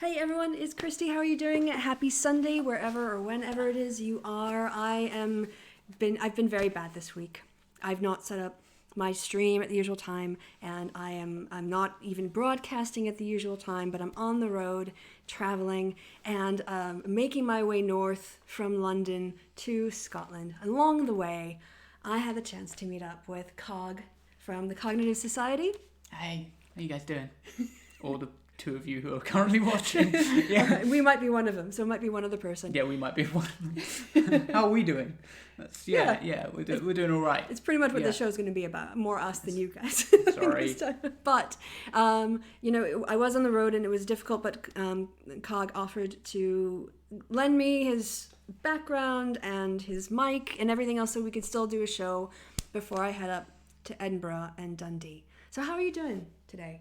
Hey everyone, it's Christy. How are you doing? Happy Sunday, wherever or whenever it is you are. I've been very bad this week. I've not set up my stream at the usual time, and I'm not even broadcasting at the usual time, but I'm on the road traveling and making my way north from London to Scotland. Along the way, I had the chance to meet up with Cog from the Cognitive Society. Hey, how you guys doing? Or the two of you who are currently watching. Yeah. We might be one of them, so it might be one other person. Yeah, we might be one. How are we doing? We're doing all right. It's pretty much what the show's going to be about. More us than you guys. Sorry. But, I was on the road and it was difficult, but Cog offered to lend me his background and his mic and everything else so we could still do a show before I head up to Edinburgh and Dundee. So how are you doing today?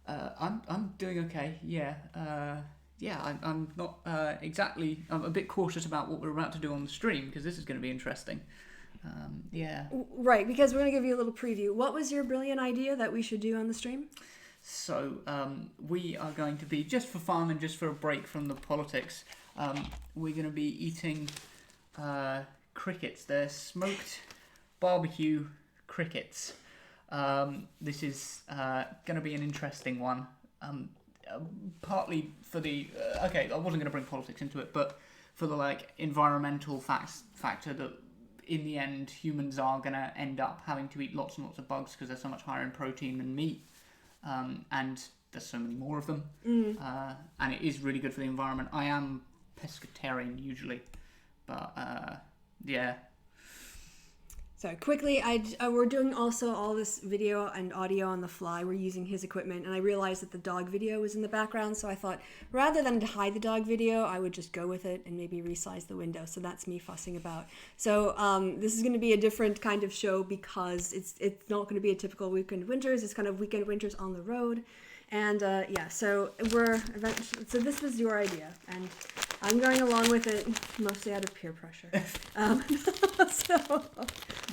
I'm doing okay. Yeah. I'm not exactly. I'm a bit cautious about what we're about to do on the stream because this is going to be interesting. Right, because we're going to give you a little preview. What was your brilliant idea that we should do on the stream? So we are going to be, just for fun and just for a break from the politics, we're going to be eating crickets. They're smoked barbecue crickets. This is going to be an interesting one. Partly for the I wasn't going to bring politics into it, but for the environmental factor that in the end humans are going to end up having to eat lots and lots of bugs because they're so much higher in protein than meat, and there's so many more of them, and it is really good for the environment. I am pescatarian usually, but yeah. So quickly, we're doing also all this video and audio on the fly. We're using his equipment, and I realized that the dog video was in the background, so I thought rather than to hide the dog video, I would just go with it and maybe resize the window. So that's me fussing about. So this is going to be a different kind of show because it's not going to be a typical Weekend Winters. It's kind of Weekend Winters on the road. And so this was your idea, and I'm going along with it mostly out of peer pressure. So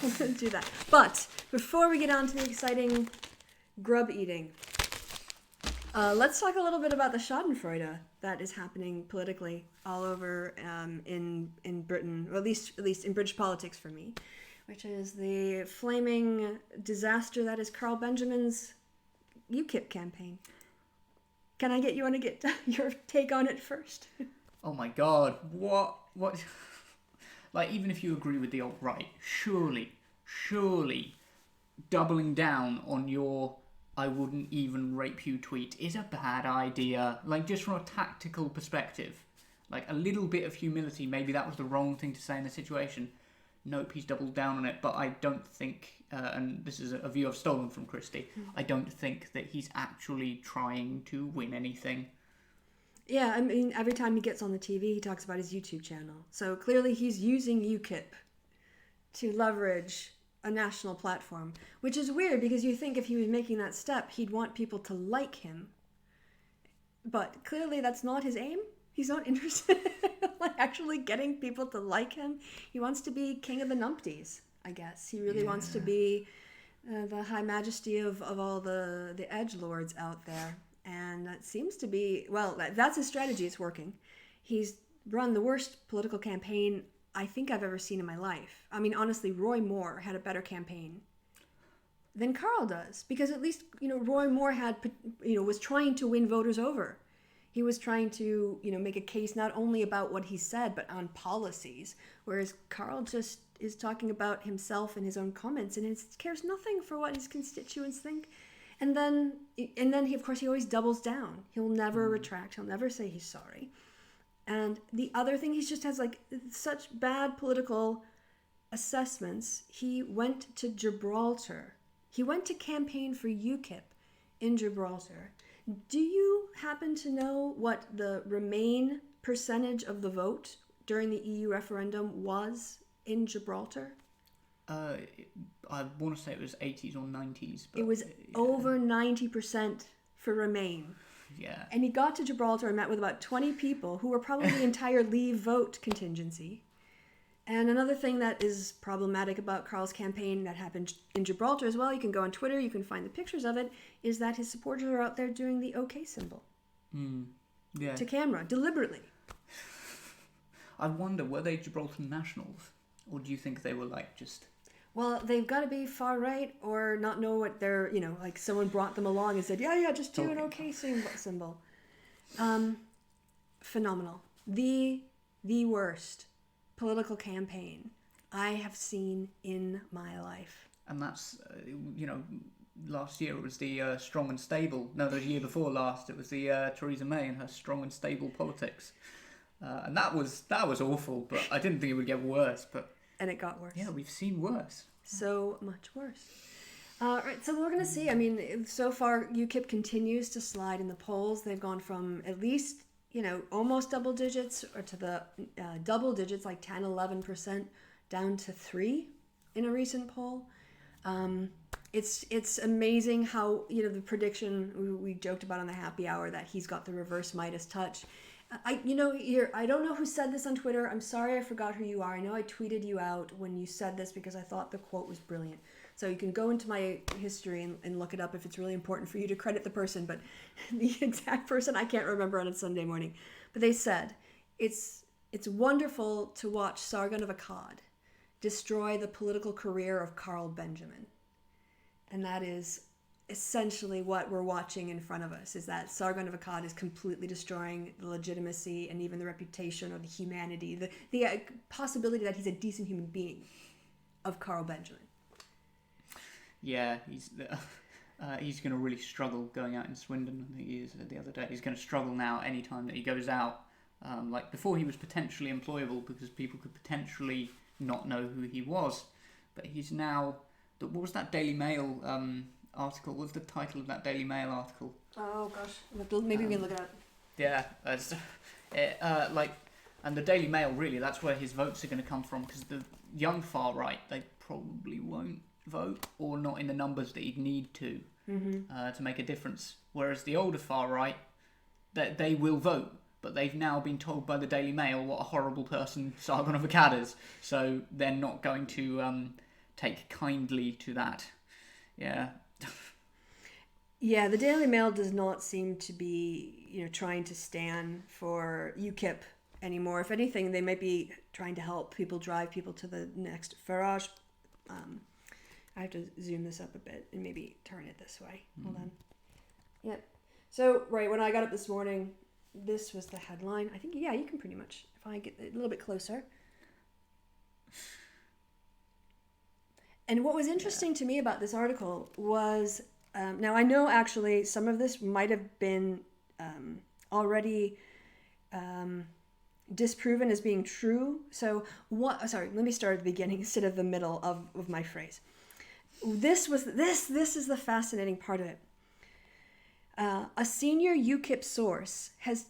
I'm going to do that. But before we get on to the exciting grub eating, let's talk a little bit about the Schadenfreude that is happening politically all over in Britain, or at least in British politics for me, which is the flaming disaster that is Carl Benjamin's UKIP campaign. Can I get you to get your take on it first? Oh my God! What? Even if you agree with the alt-right, surely, doubling down on your "I wouldn't even rape you" tweet is a bad idea. Just from a tactical perspective, a little bit of humility. Maybe that was the wrong thing to say in the situation. Nope, he's doubled down on it, but I don't think, and this is a view I've stolen from Christy, I don't think that he's actually trying to win anything. Yeah, I mean, every time he gets on the TV, he talks about his YouTube channel. So clearly he's using UKIP to leverage a national platform, which is weird because you think if he was making that step, he'd want people to like him. But clearly that's not his aim. He's not interested in actually getting people to like him. He wants to be king of the numpties, I guess. He really wants to be the high majesty of all the edgelords out there. And that seems to be, that's his strategy. It's working. He's run the worst political campaign I think I've ever seen in my life. I mean, honestly, Roy Moore had a better campaign than Carl does. Because at least, Roy Moore was trying to win voters over. He was trying to, make a case not only about what he said, but on policies. Whereas Carl just is talking about himself and his own comments and he cares nothing for what his constituents think. And then he, of course, he always doubles down. He'll never retract. He'll never say he's sorry. And the other thing, he just has such bad political assessments. He went to Gibraltar. He went to campaign for UKIP in Gibraltar. Do you happen to know what the Remain percentage of the vote during the EU referendum was in Gibraltar? I want to say it was 80s or 90s. But it was over 90% for Remain. Yeah. And he got to Gibraltar and met with about 20 people who were probably the entire Leave vote contingency. And another thing that is problematic about Carl's campaign that happened in Gibraltar as well, you can go on Twitter, you can find the pictures of it, is that his supporters are out there doing the OK symbol. Yeah. to camera, deliberately. I wonder, were they Gibraltar nationals? Or do you think they were like just... Well, they've got to be far right or not know what they're, like someone brought them along and said, yeah, just do an okay symbol. Phenomenal. The worst political campaign I have seen in my life. And that's, last year it was the strong and stable. No, the year before last it was the Theresa May and her strong and stable politics. And that was awful, but I didn't think it would get worse. And it got worse. Yeah, we've seen worse. So much worse. Right, so we're going to see. I mean, so far UKIP continues to slide in the polls. They've gone from at least, almost double digits or to the double digits, like 10, 11%, down to 3 in a recent poll. It's amazing how, the prediction we joked about on the happy hour that he's got the reverse Midas touch. I don't know who said this on Twitter. I'm sorry, I forgot who you are. I know I tweeted you out when you said this because I thought the quote was brilliant. So you can go into my history and look it up if it's really important for you to credit the person. But the exact person I can't remember on a Sunday morning. But they said, it's wonderful to watch Sargon of Akkad destroy the political career of Carl Benjamin. And that is essentially what we're watching in front of us, is that Sargon of Akkad is completely destroying the legitimacy and even the reputation or the humanity, the possibility that he's a decent human being of Carl Benjamin. Yeah, he's going to really struggle going out in Swindon. I think he is the other day. He's going to struggle now any time that he goes out. Like before, he was potentially employable because people could potentially not know who he was. But he's now... What was that Daily Mail article? What was the title of that Daily Mail article? Oh gosh, maybe we can look it up. Yeah, and the Daily Mail, really, that's where his votes are going to come from, because the young far right, they probably won't vote, or not in the numbers that he'd need to make a difference. Whereas the older far right, they will vote, but they've now been told by the Daily Mail what a horrible person Sargon of Akkad is, so they're not going to take kindly to that. Yeah. Yeah, the Daily Mail does not seem to be, trying to stand for UKIP anymore. If anything, they might be trying to help drive people to the next Farage. I have to zoom this up a bit and maybe turn it this way. Hold on. Yep. So, right, when I got up this morning, this was the headline. I think, you can pretty much, if I get a little bit closer. And what was interesting to me about this article was, now I know actually some of this might have been already disproven as being true. So let me start at the beginning instead of the middle of my phrase. This is the fascinating part of it. A senior UKIP source has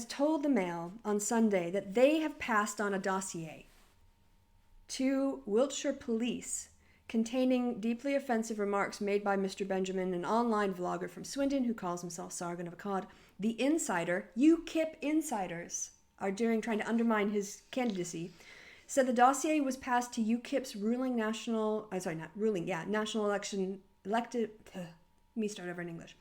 told the Mail on Sunday that they have passed on a dossier to Wiltshire police containing deeply offensive remarks made by Mr. Benjamin, an online vlogger from Swindon who calls himself Sargon of Akkad. The Insider, UKIP insiders are trying to undermine his candidacy, said the dossier was passed to UKIP's national election elected. Let me start over in English.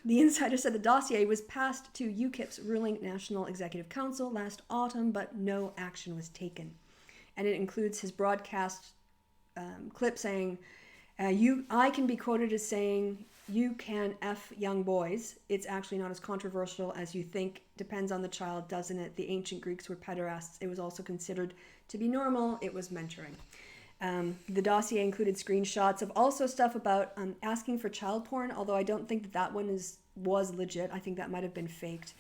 The Insider said the dossier was passed to UKIP's ruling National Executive Council last autumn, but no action was taken. And it includes his broadcast clip saying, I can be quoted as saying, you can F young boys. It's actually not as controversial as you think. Depends on the child, doesn't it? The ancient Greeks were pederasts. It was also considered to be normal. It was mentoring. The dossier included screenshots of also stuff about asking for child porn, although I don't think that one was legit. I think that might have been faked.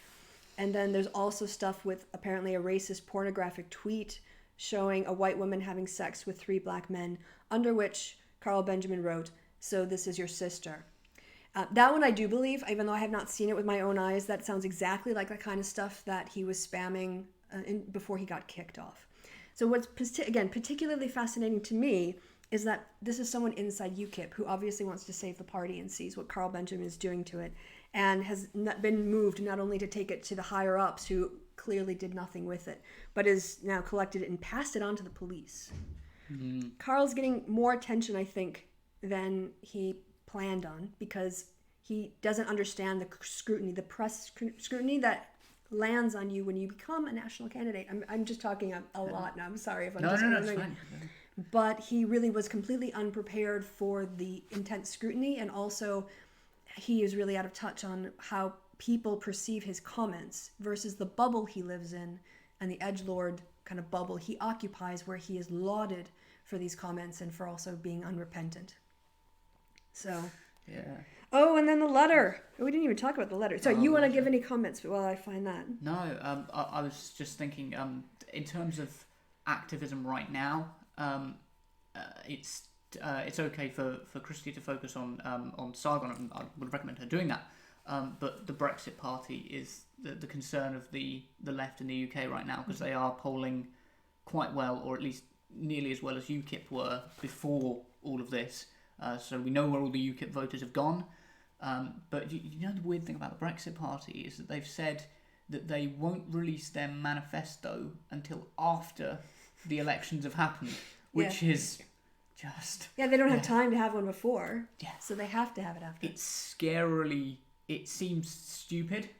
And then there's also stuff with apparently a racist pornographic tweet showing a white woman having sex with 3 black men, under which Carl Benjamin wrote, "So this is your sister." That one I do believe, even though I have not seen it with my own eyes. That sounds exactly like the kind of stuff that he was spamming before he got kicked off. So what's, particularly fascinating to me is that this is someone inside UKIP who obviously wants to save the party and sees what Carl Benjamin is doing to it, and has been moved not only to take it to the higher-ups who clearly did nothing with it, but has now collected it and passed it on to the police. Carl's getting more attention, I think, than he planned on, because He doesn't understand the scrutiny, the press scrutiny that lands on you when you become a national candidate. I'm just talking a lot now. I'm sorry if I'm just No, it's fine. But he really was completely unprepared for the intense scrutiny, and also he is really out of touch on how people perceive his comments versus the bubble he lives in and the edgelord kind of bubble he occupies, where he is lauded for these comments and for also being unrepentant. So, yeah. Oh, and then the letter. We didn't even talk about the letter. So you want to give any comments while I find that? No, I was just thinking, in terms of activism right now, it's okay for Christie to focus on Sargon, and I would recommend her doing that. But the Brexit Party is the concern of the left in the UK right now, because they are polling quite well, or at least nearly as well as UKIP were before all of this. So we know where all the UKIP voters have gone. But you know the weird thing about the Brexit Party is that they've said that they won't release their manifesto until after the elections have happened, which is just... Yeah, they don't have time to have one before, Yeah. so they have to have it after. It's scarily... It seems stupid,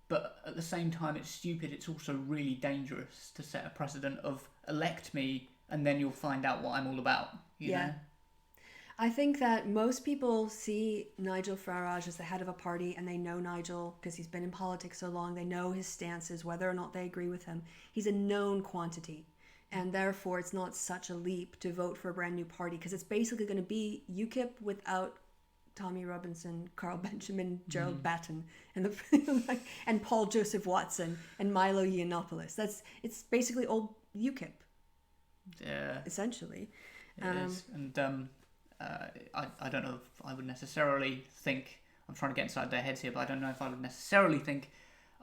but at the same time it's stupid, it's also really dangerous to set a precedent of elect me and then you'll find out what I'm all about, you know? I think that most people see Nigel Farage as the head of a party, and they know Nigel because he's been in politics so long. They know his stances, whether or not they agree with him. He's a known quantity, and therefore it's not such a leap to vote for a brand new party, because it's basically going to be UKIP without Tommy Robinson, Carl Benjamin, Gerald Batten, and and Paul Joseph Watson and Milo Yiannopoulos. It's basically old UKIP. Yeah, essentially. It is. And I don't know if I would necessarily think, I'm trying to get inside their heads here, but I don't know if I would necessarily think,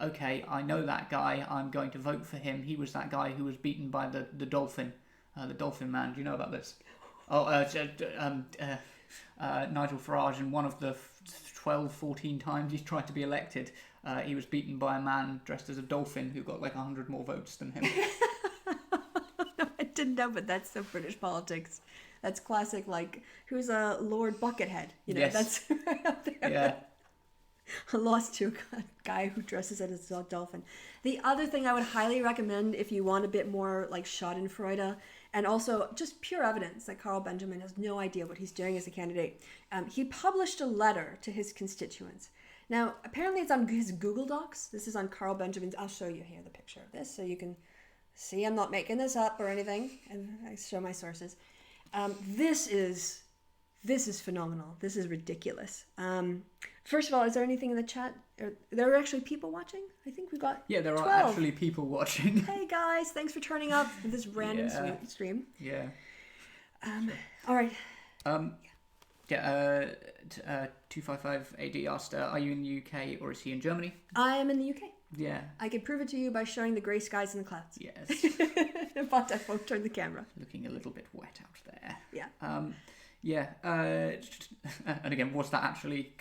okay, I know that guy, I'm going to vote for him. He was that guy who was beaten by the dolphin man. Do you know about this? Nigel Farage, in one of the 12, 14 times he's tried to be elected, he was beaten by a man dressed as a dolphin who got like 100 more votes than him. No, I didn't know, but that's the British politics. That's classic, like, who's a Lord Buckethead? You know, Yes. That's right up there. Yeah. I lost to a guy who dresses as a dolphin. The other thing I would highly recommend, if you want a bit more like schadenfreude, and also just pure evidence that Carl Benjamin has no idea what he's doing as a candidate, he published a letter to his constituents. Now, apparently it's on his Google Docs. This is on Carl Benjamin's. I'll show you here the picture of this so you can see I'm not making this up or anything. And I show my sources. This is phenomenal. This is ridiculous. First of all, is there anything in the chat? There are actually people watching? I think we got 12. Are actually people watching. Hey guys, thanks for turning up for this random stream. Yeah. All right. 255 AD asked, are you in the UK or is he in Germany? I am in the UK. Yeah. I could prove it to you by showing the grey skies and the clouds. Yes. But I won't turn the camera. Looking a little bit wet out there. Yeah. And again, was that actually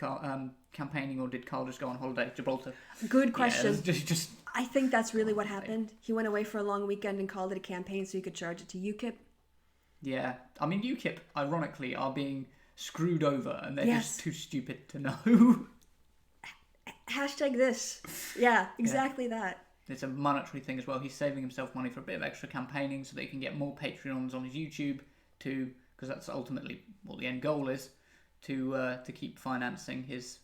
campaigning, or did Carl just go on holiday to Gibraltar? Good question. Yeah, just I think that's really what happened. He went away for a long weekend and called it a campaign so he could charge it to UKIP. Yeah. I mean, UKIP, ironically, are being screwed over and they're just too stupid to know. Hashtag this. Yeah, exactly that. It's a monetary thing as well. He's saving himself money for a bit of extra campaigning so that he can get more Patreons on his YouTube because that's ultimately what the end goal is, to keep financing his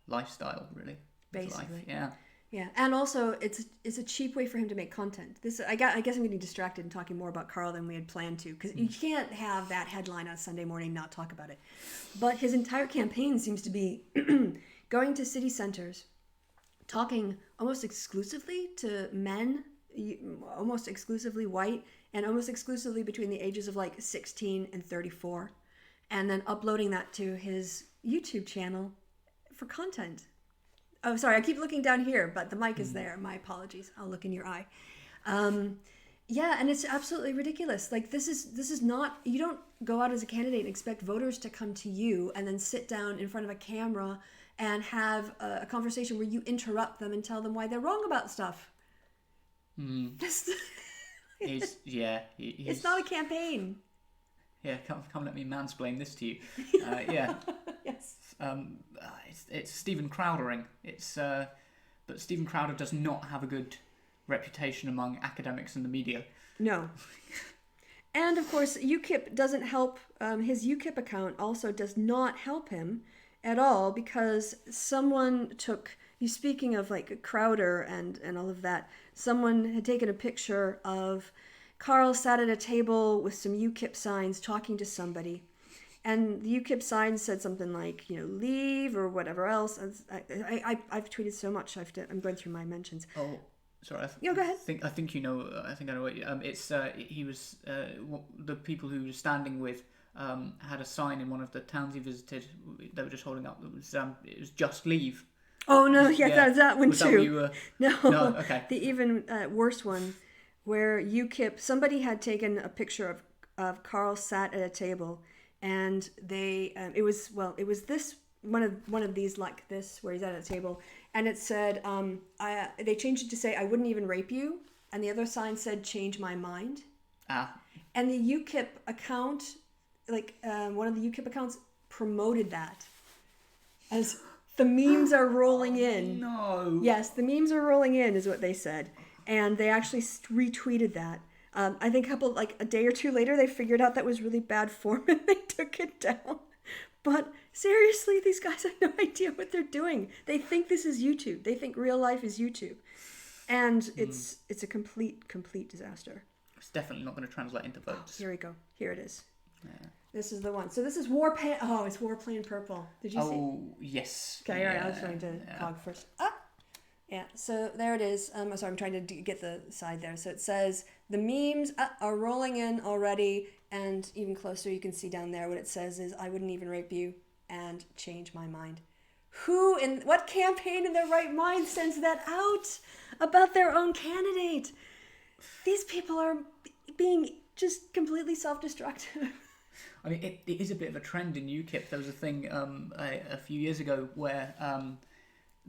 lifestyle, really. Basically. Life. Yeah, and also it's a cheap way for him to make content. I guess I'm getting distracted and talking more about Carl than we had planned to, because you can't have that headline on Sunday morning and not talk about it. But his entire campaign seems to be going to city centers, talking almost exclusively to men, almost exclusively white, and almost exclusively between the ages of like 16 and 34, and then uploading that to his YouTube channel for content. Oh, sorry, I keep looking down here, but the mic is there. My apologies. I'll look in your eye. Yeah, and it's absolutely ridiculous. Like, this is not, you don't go out as a candidate and expect voters to come to you and then sit down in front of a camera and have a conversation where you interrupt them and tell them why they're wrong about stuff. He's it's not a campaign. Yeah, come let me mansplain this to you. Yeah. Yes. it's Stephen Crowdering. But Stephen Crowder does not have a good reputation among academics and the media. No. And of course, UKIP doesn't help. His UKIP account also does not help him at all, because someone took. Speaking of like Crowder and all of that, someone had taken a picture of Carl sat at a table with some UKIP signs talking to somebody. And the UKIP sign said something like, leave or whatever else. I've tweeted so much. I'm going through my mentions. Oh, sorry. Go ahead. I think you know. I think I know what. It's he was the people who he was standing with had a sign in one of the towns he visited. They were just holding up. It was just leave. Oh no! Yeah, that one was too. That what you were... No. Okay. The even worse one, where UKIP, somebody had taken a picture of Carl sat at a table. And they, it was this one of these like this where he's at a table, and it said, they changed it to say, "I wouldn't even rape you," and the other sign said, "Change my mind." And the UKIP account, one of the UKIP accounts promoted that as the memes are rolling in. No. Yes, the memes are rolling in is what they said, and they actually retweeted that. I think a day or two later, they figured out that was really bad form and they took it down. But seriously, these guys have no idea what they're doing. They think this is YouTube. They think real life is YouTube. And it's a complete disaster. It's definitely not going to translate into votes. Here we go. Here it is. Yeah. This is the one. So this is Warplane. Oh, it's Warplane Purple. Did you see? Oh, yes. Okay, all right. I was trying to cog first. Yeah, so there it is. Sorry, I'm trying to get the side there. So it says, the memes are rolling in already, and even closer you can see down there what it says is, "I wouldn't even rape you," and "Change my mind." What campaign in their right mind sends that out about their own candidate? These people are being just completely self-destructive. I mean, it is a bit of a trend in UKIP. There was a thing a few years ago where...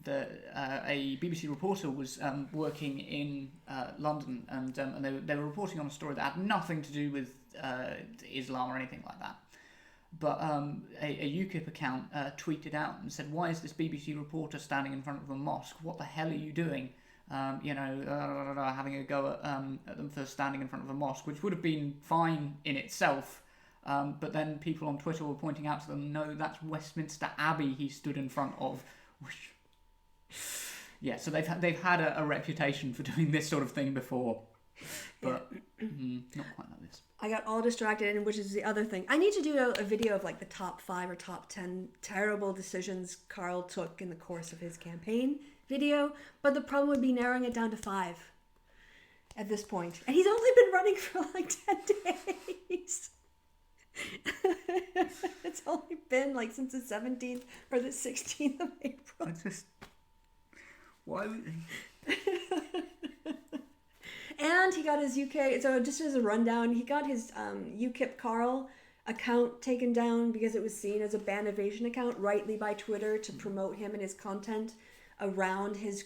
a BBC reporter was working in London, and they were reporting on a story that had nothing to do with Islam or anything like that. But a UKIP account tweeted out and said, "Why is this BBC reporter standing in front of a mosque? What the hell are you doing? Having a go at them for standing in front of a mosque," which would have been fine in itself. But then people on Twitter were pointing out to them, "No, that's Westminster Abbey he stood in front of," which... Yeah, so they've had a reputation for doing this sort of thing before, but not quite like this. I got all distracted, and which is the other thing. I need to do a video of the top 5 or top 10 terrible decisions Carl took in the course of his campaign video, but the problem would be narrowing it down to 5 at this point. And he's only been running for 10 days. It's only been since the 17th or the 16th of April. Why? And he got his UK. So just as a rundown, he got his UKIP Carl account taken down because it was seen as a ban evasion account, rightly by Twitter, to promote him and his content around his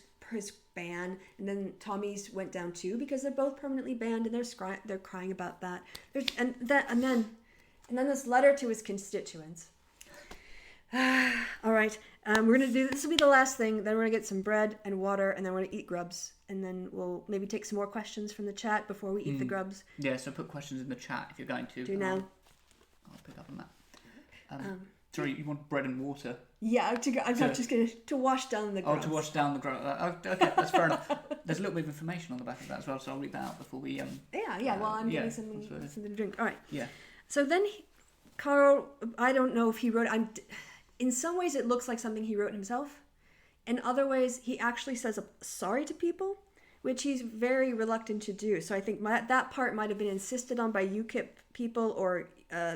ban. And then Tommy's went down too because they're both permanently banned, and they're crying about that. And then this letter to his constituents. All right, we're gonna do this. Will be the last thing. Then we're gonna get some bread and water, and then we're gonna eat grubs, and then we'll maybe take some more questions from the chat before we eat the grubs. Yeah, so put questions in the chat if you're going to. Do now. I'll pick up on that. Sorry, you want bread and water? Yeah, I'm not just gonna to wash down the grubs. Oh, to wash down the grubs. Okay, that's fair enough. There's a little bit of information on the back of that as well, so I'll read that out before we. Yeah. Well, I'm getting something to drink. All right. Yeah. So then, Carl, I don't know if he wrote. In some ways, it looks like something he wrote himself. In other ways, he actually says sorry to people, which he's very reluctant to do. So I think that part might have been insisted on by UKIP people, or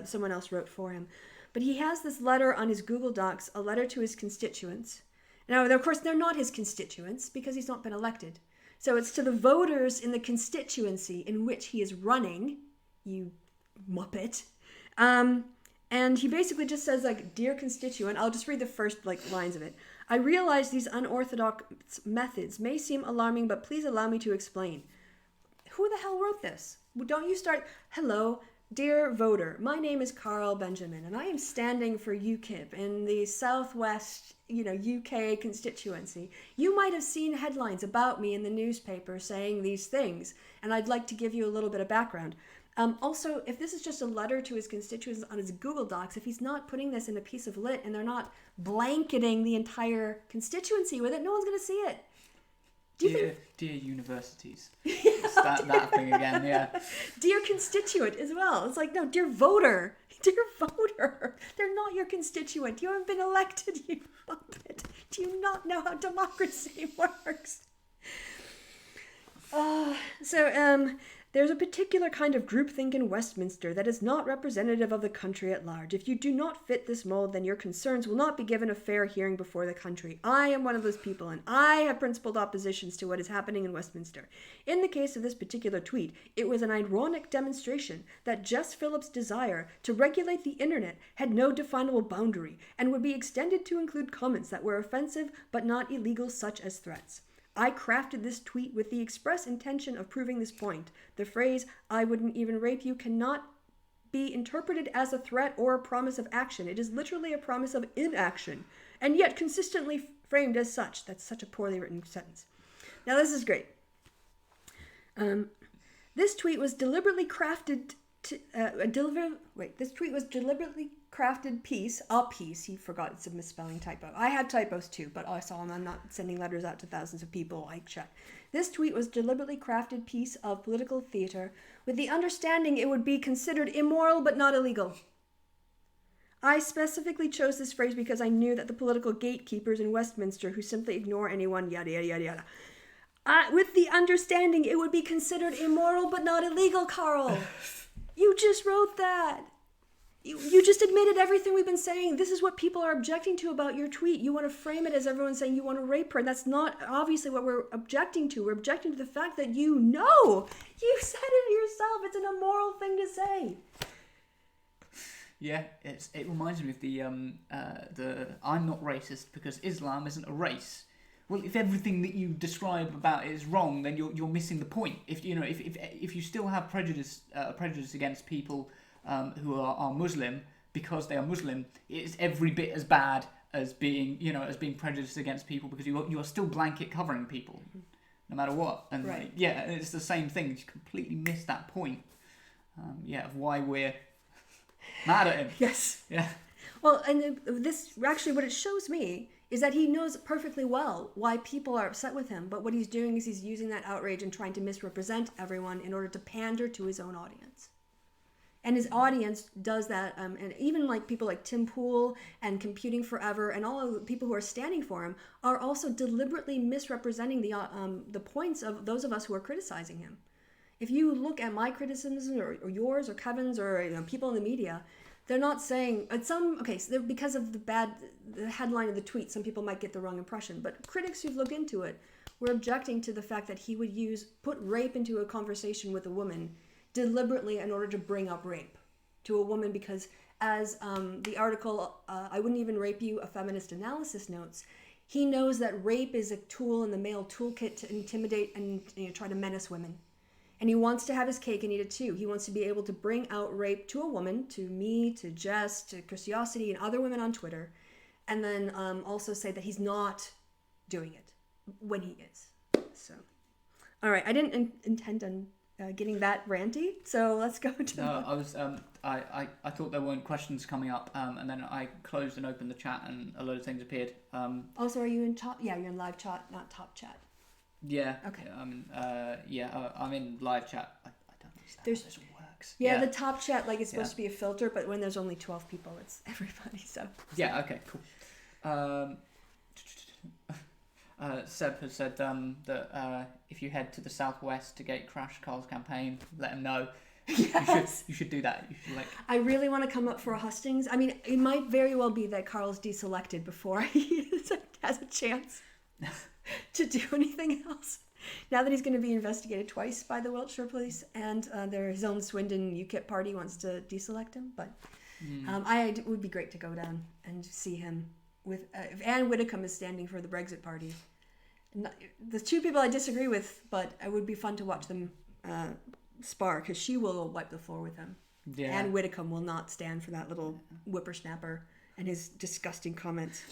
someone else wrote for him. But he has this letter on his Google Docs, a letter to his constituents. Now, of course, they're not his constituents because he's not been elected. So it's to the voters in the constituency in which he is running, you muppet. And he basically just says, "Dear constituent," I'll just read the first lines of it. "I realize these unorthodox methods may seem alarming, but please allow me to explain." Who the hell wrote this? Don't you start, "Hello, Dear voter, my name is Carl Benjamin, and I am standing for UKIP in the southwest, UK constituency. You might have seen headlines about me in the newspaper saying these things, and I'd like to give you a little bit of background. Also, if this is just a letter to his constituents on his Google Docs, if he's not putting this in a piece of lit and they're not blanketing the entire constituency with it, no one's going to see it. Dear universities. It's that thing again, yeah. Dear constituent as well. It's like, no, dear voter. Dear voter. They're not your constituent. You haven't been elected, you muppet. Do you not know how democracy works? There's a particular kind of groupthink in Westminster that is not representative of the country at large. If you do not fit this mold, then your concerns will not be given a fair hearing before the country. I am one of those people, and I have principled oppositions to what is happening in Westminster. In the case of this particular tweet, it was an ironic demonstration that Jess Phillips' desire to regulate the internet had no definable boundary and would be extended to include comments that were offensive but not illegal, such as threats. I crafted this tweet with the express intention of proving this point. The phrase, "I wouldn't even rape you," cannot be interpreted as a threat or a promise of action. It is literally a promise of inaction, and yet consistently framed as such. That's such a poorly written sentence. Now this is great. This tweet was deliberately crafted piece. He forgot, it's a misspelling typo. I have typos too, but I saw him. I'm not sending letters out to thousands of people. I check. This tweet was deliberately crafted piece of political theater with the understanding it would be considered immoral but not illegal. I specifically chose this phrase because I knew that the political gatekeepers in Westminster who simply ignore anyone, yada, yada, yada, yada. With the understanding it would be considered immoral but not illegal, Carl. You just wrote that. You just admitted everything we've been saying. This is what people are objecting to about your tweet. You want to frame it as everyone saying you want to rape her. That's not obviously what we're objecting to. We're objecting to the fact that you know. You said it yourself. It's an immoral thing to say. Yeah, it reminds me of the I'm not racist because Islam isn't a race. Well, if everything that you describe about it is wrong, then you're missing the point. If you still have prejudice against people who are Muslim because they are Muslim, it's every bit as bad as being prejudiced against people because you are still blanket covering people, no matter what. And right. It's the same thing. You completely missed that point. Of why we're mad at him. Yes. Yeah. Well, and this actually, what it shows me is that he knows perfectly well why people are upset with him. But what he's doing is he's using that outrage and trying to misrepresent everyone in order to pander to his own audience. And his audience does that, and even like people like Tim Pool and Computing Forever and all of the people who are standing for him are also deliberately misrepresenting the points of those of us who are criticizing him. If you look at my criticisms or yours or Kevin's or people in the media, they're not saying because of the headline of the tweet, some people might get the wrong impression. But critics who've looked into it were objecting to the fact that he would put rape into a conversation with a woman deliberately in order to bring up rape to a woman because, as the article "I Wouldn't Even Rape You: A Feminist Analysis" notes, he knows that rape is a tool in the male toolkit to intimidate and try to menace women. And he wants to have his cake and eat it too. He wants to be able to bring out rape to a woman, to me, to Jess, to Christiosity, and other women on Twitter, and then also say that he's not doing it when he is. So, all right, I didn't intend on getting that ranty, so let's go to. No, I was. I thought there weren't questions coming up, and then I closed and opened the chat, and a load of things appeared. Also, are you in top? Yeah, you're in live chat, not top chat. Yeah. Okay. I'm in live chat. I don't understand how this works. Yeah, the top chat it's supposed to be a filter, but when there's only 12 people, it's everybody. So. Yeah. Okay. Cool. Seb has said that if you head to the southwest to get Crash Carl's campaign, let him know. Yes. You should do that. You should I really want to come up for a hustings. I mean, it might very well be that Carl's deselected before he has a chance to do anything else. Now that he's going to be investigated twice by the Wiltshire police, and his own Swindon UKIP party wants to deselect him, but it would be great to go down and see him with if Anne Widdecombe is standing for the Brexit Party. The two people I disagree with, but it would be fun to watch them spar because she will wipe the floor with him. Yeah. Anne Widdecombe will not stand for that little whippersnapper and his disgusting comments.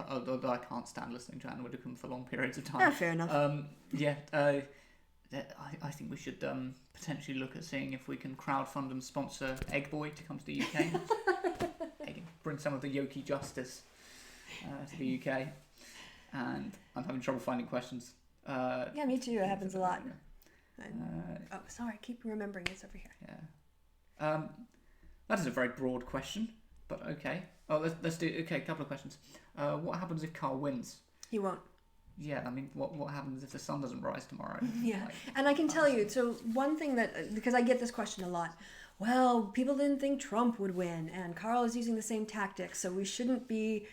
Although I can't stand listening to Anne Widdecombe for long periods of time. Fair enough. I think we should potentially look at seeing if we can crowdfund and sponsor Egg Boy to come to the UK. Bring some of the Yoki justice to the UK. And I'm having trouble finding questions. Yeah, me too. It happens a lot. Sorry, I keep remembering it's over here. Yeah. That is a very broad question, but okay. Oh, let's do a couple of questions. What happens if Carl wins? He won't. Yeah, I mean, what happens if the sun doesn't rise tomorrow? Yeah, and I can tell you, so one thing that, because I get this question a lot, well, people didn't think Trump would win, and Carl is using the same tactics, so we shouldn't be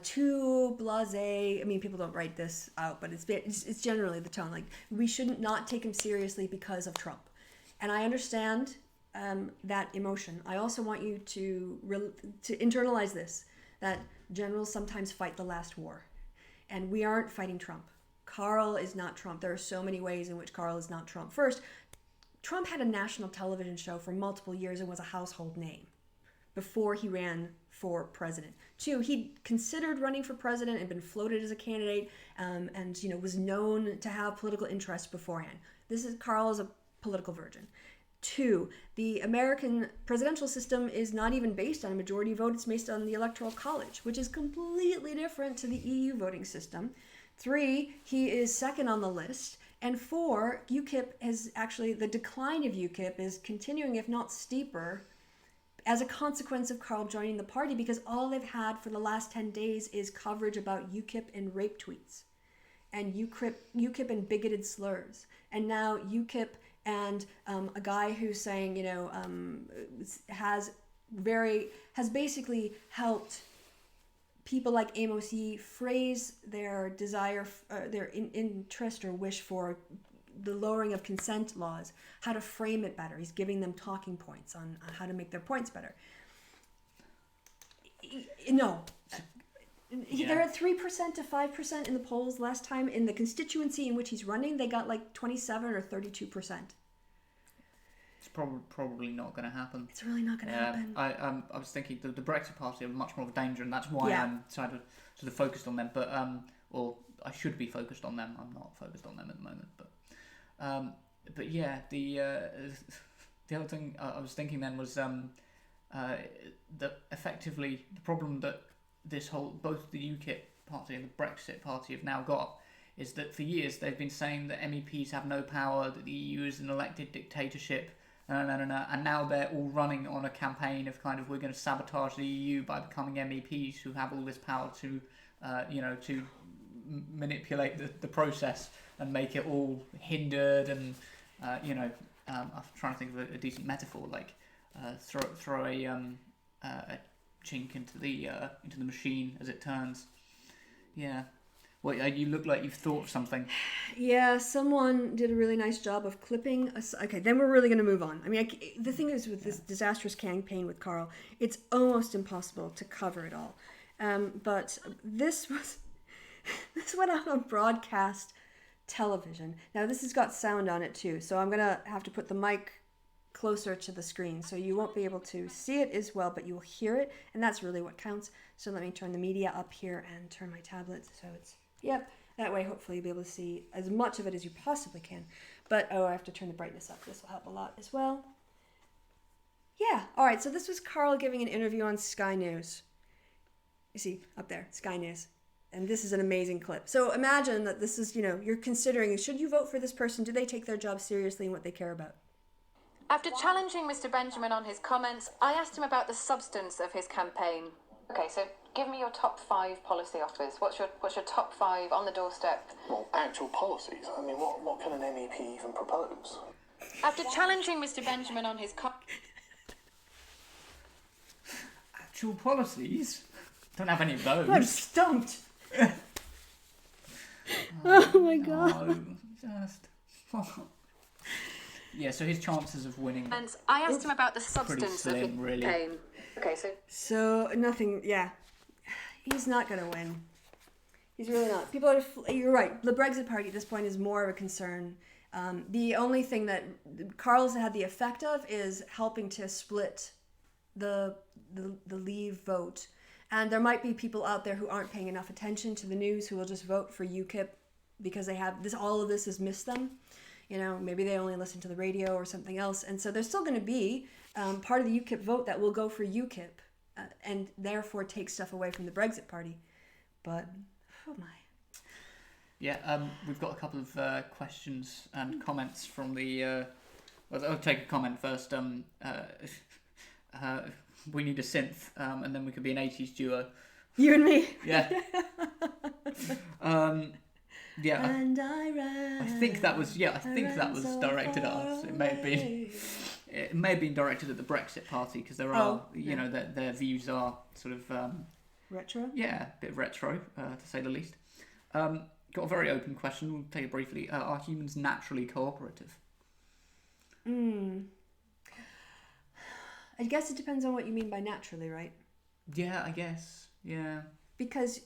too blasé. I mean, people don't write this out, but it's generally the tone. Like, we shouldn't not take him seriously because of Trump. And I understand that emotion. I also want you to internalize this, that generals sometimes fight the last war. And we aren't fighting Trump. Carl is not Trump. There are so many ways in which Carl is not Trump. First, Trump had a national television show for multiple years and was a household name before he ran for president. Two, he considered running for president and been floated as a candidate, and was known to have political interest beforehand. Carl is a political virgin. Two, the American presidential system is not even based on a majority vote. It's based on the Electoral College, which is completely different to the EU voting system. Three, he is second on the list. And four, the decline of UKIP is continuing, if not steeper, as a consequence of Carl joining the party, because all they've had for the last 10 days is coverage about UKIP and rape tweets, and UKIP and bigoted slurs. And now UKIP and a guy who's saying, has basically helped people like Amos Yee phrase their desire, their interest or wish for the lowering of consent laws, how to frame it better. He's giving them talking points on how to make their points better. No. They're at 3% to 5% in the polls last time. In the constituency in which he's running, they got like 27 or 32%. It's probably not going to happen. It's really not going to happen. I was thinking the Brexit Party are much more of a danger, and that's why I'm sort of focused on them. But or I should be focused on them. I'm not focused on them at the moment. But yeah, the other thing I was thinking then was that effectively the problem that both the UKIP party and the Brexit Party have now got is that for years they've been saying that MEPs have no power, that the EU is an elected dictatorship, and now they're all running on a campaign of kind of, we're going to sabotage the EU by becoming MEPs who have all this power to manipulate the process and make it all hindered, and I'm trying to think of a decent metaphor, like throw a chink into the machine as it turns. Yeah. Well, you look like you've thought of something. Yeah, someone did a really nice job of clipping. Okay, then we're really going to move on. I mean, the thing is with this disastrous campaign with Carl, it's almost impossible to cover it all. But this went out on broadcast television. Now, this has got sound on it too, so I'm going to have to put the mic closer to the screen, so you won't be able to see it as well, but you'll hear it, and that's really what counts. So let me turn the media up here and turn my tablet so it's... Yep, that way hopefully you'll be able to see as much of it as you possibly can. But, I have to turn the brightness up. This will help a lot as well. Yeah, alright, so this was Carl giving an interview on Sky News. You see, up there, Sky News. And this is an amazing clip. So imagine that this is, you're considering, should you vote for this person? Do they take their job seriously and what they care about? After challenging Mr. Benjamin on his comments, I asked him about the substance of his campaign. Okay, so give me your top 5 policy offers. What's your top 5 on the doorstep? Well, actual policies. I mean, what can an MEP even propose? After challenging Mr. Benjamin on his Actual policies? Don't have any of those. I'm stumped. Oh my god. Yeah, so his chances of winning. And I asked him about the substance slim, of his really. campaign. Okay, so nothing. Yeah, he's not gonna win. He's really not. You're right. The Brexit Party at this point is more of a concern. The only thing that Carl's had the effect of is helping to split the Leave vote. And there might be people out there who aren't paying enough attention to the news who will just vote for UKIP because they have this. All of this has missed them. Maybe they only listen to the radio or something else. And so there's still going to be part of the UKIP vote that will go for UKIP and therefore take stuff away from the Brexit Party. But, oh my. Yeah, we've got a couple of questions and comments from the... I'll take a comment first. We need a synth, and then we could be an 80s duo. You and me. Yeah. Yeah. And I think that was directed at us. It may have been directed at the Brexit Party because there are, their views are sort of retro. Yeah, a bit retro, to say the least. Got a very open question. We'll take it briefly. Are humans naturally cooperative? I guess it depends on what you mean by naturally, right? Yeah, I guess. Yeah. Because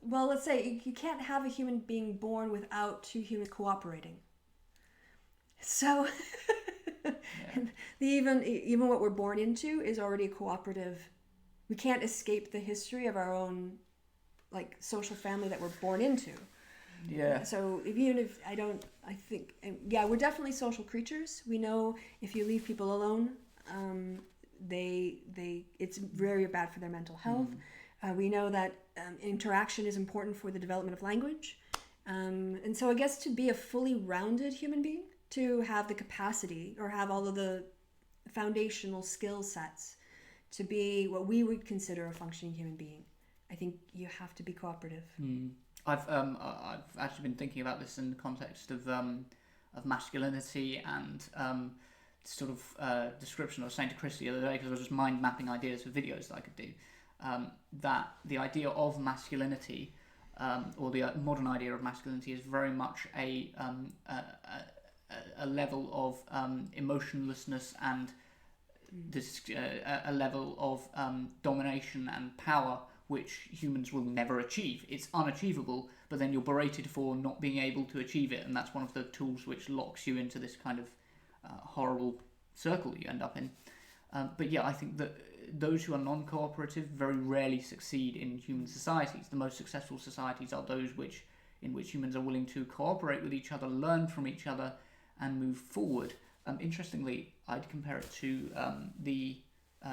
let's say you can't have a human being born without two humans cooperating. So, even what we're born into is already a cooperative. We can't escape the history of our own, social family that we're born into. Yeah. So we're definitely social creatures. We know if you leave people alone, it's very bad for their mental health. We know that interaction is important for the development of language. And so I guess to be a fully rounded human being, to have the capacity or have all of the foundational skill sets to be what we would consider a functioning human being, I think you have to be cooperative. I've actually been thinking about this in the context of masculinity and sort of description. I was saying to Chris the other day, because I was just mind mapping ideas for videos that I could do, that the idea of masculinity, or the modern idea of masculinity, is very much a level of emotionlessness and a level of domination and power which humans will never achieve. It's unachievable, but then you're berated for not being able to achieve it, and that's one of the tools which locks you into this kind of horrible circle that you end up in. But yeah, I think that those who are non-cooperative very rarely succeed in human societies. The most successful societies are those in which humans are willing to cooperate with each other, learn from each other, and move forward. Interestingly, I'd compare it to the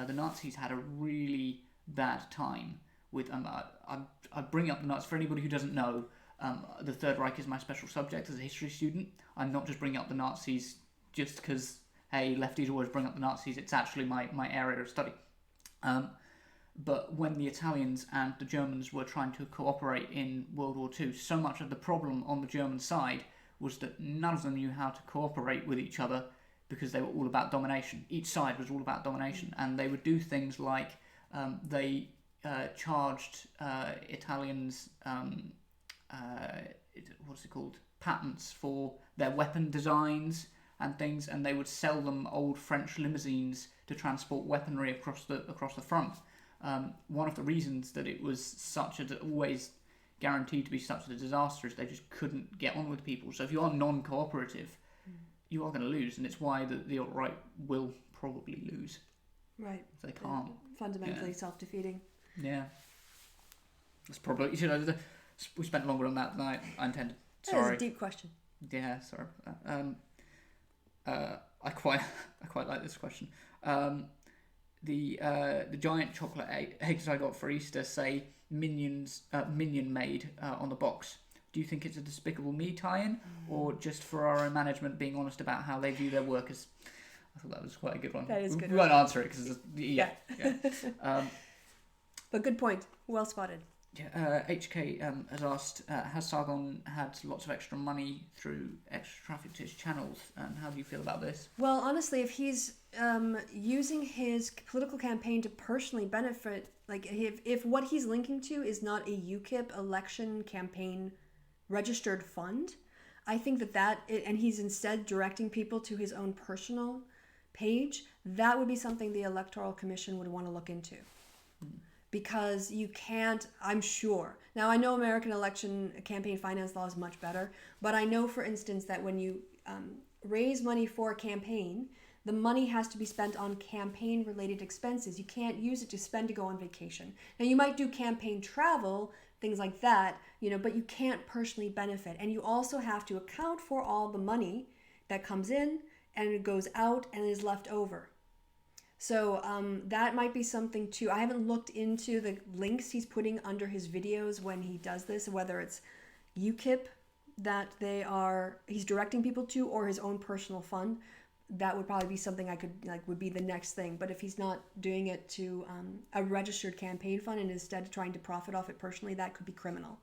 Nazis had a really bad time with. I bring up the Nazis for anybody who doesn't know. The Third Reich is my special subject as a history student. I'm not just bringing up the Nazis just because, hey, lefties always bring up the Nazis. It's actually my area of study. But when the Italians and the Germans were trying to cooperate in World War II, so much of the problem on the German side was that none of them knew how to cooperate with each other because they were all about domination. Each side was all about domination, and they would do things like they charged Italians, patents for their weapon designs and things, and they would sell them old French limousines to transport weaponry across the front. One of the reasons that it was always guaranteed to be such a disaster is they just couldn't get on with people. So if you are non-cooperative, you are going to lose, and it's why the alt-right will probably lose. Right. They can't. Fundamentally self-defeating. Yeah. That's probably, we spent longer on that than I intended. Sorry. That is a deep question. Yeah, sorry. I quite like this question. The giant chocolate eggs I got for Easter say minion made on the box. Do you think it's a Despicable Me tie-in, or just for our own management being honest about how they view their workers? I thought that was quite a good one. That is good. We won't answer it because yeah. But good point. Well spotted. Yeah, HK has asked, has Sargon had lots of extra money through extra traffic to his channels, and how do you feel about this? Well, honestly, if he's using his political campaign to personally benefit, if what he's linking to is not a UKIP election campaign registered fund, I think and he's instead directing people to his own personal page, that would be something the Electoral Commission would want to look into. because you can't, I'm sure. Now, I know American election campaign finance law is much better, but I know, for instance, that when you raise money for a campaign, the money has to be spent on campaign-related expenses. You can't use it to spend to go on vacation. Now, you might do campaign travel, things like that, but you can't personally benefit. And you also have to account for all the money that comes in and it goes out and is left over. So that might be something too. I haven't looked into the links he's putting under his videos when he does this, whether it's UKIP that he's directing people to, or his own personal fund. That would probably be something I could would be the next thing. But if he's not doing it to a registered campaign fund and instead trying to profit off it personally, that could be criminal.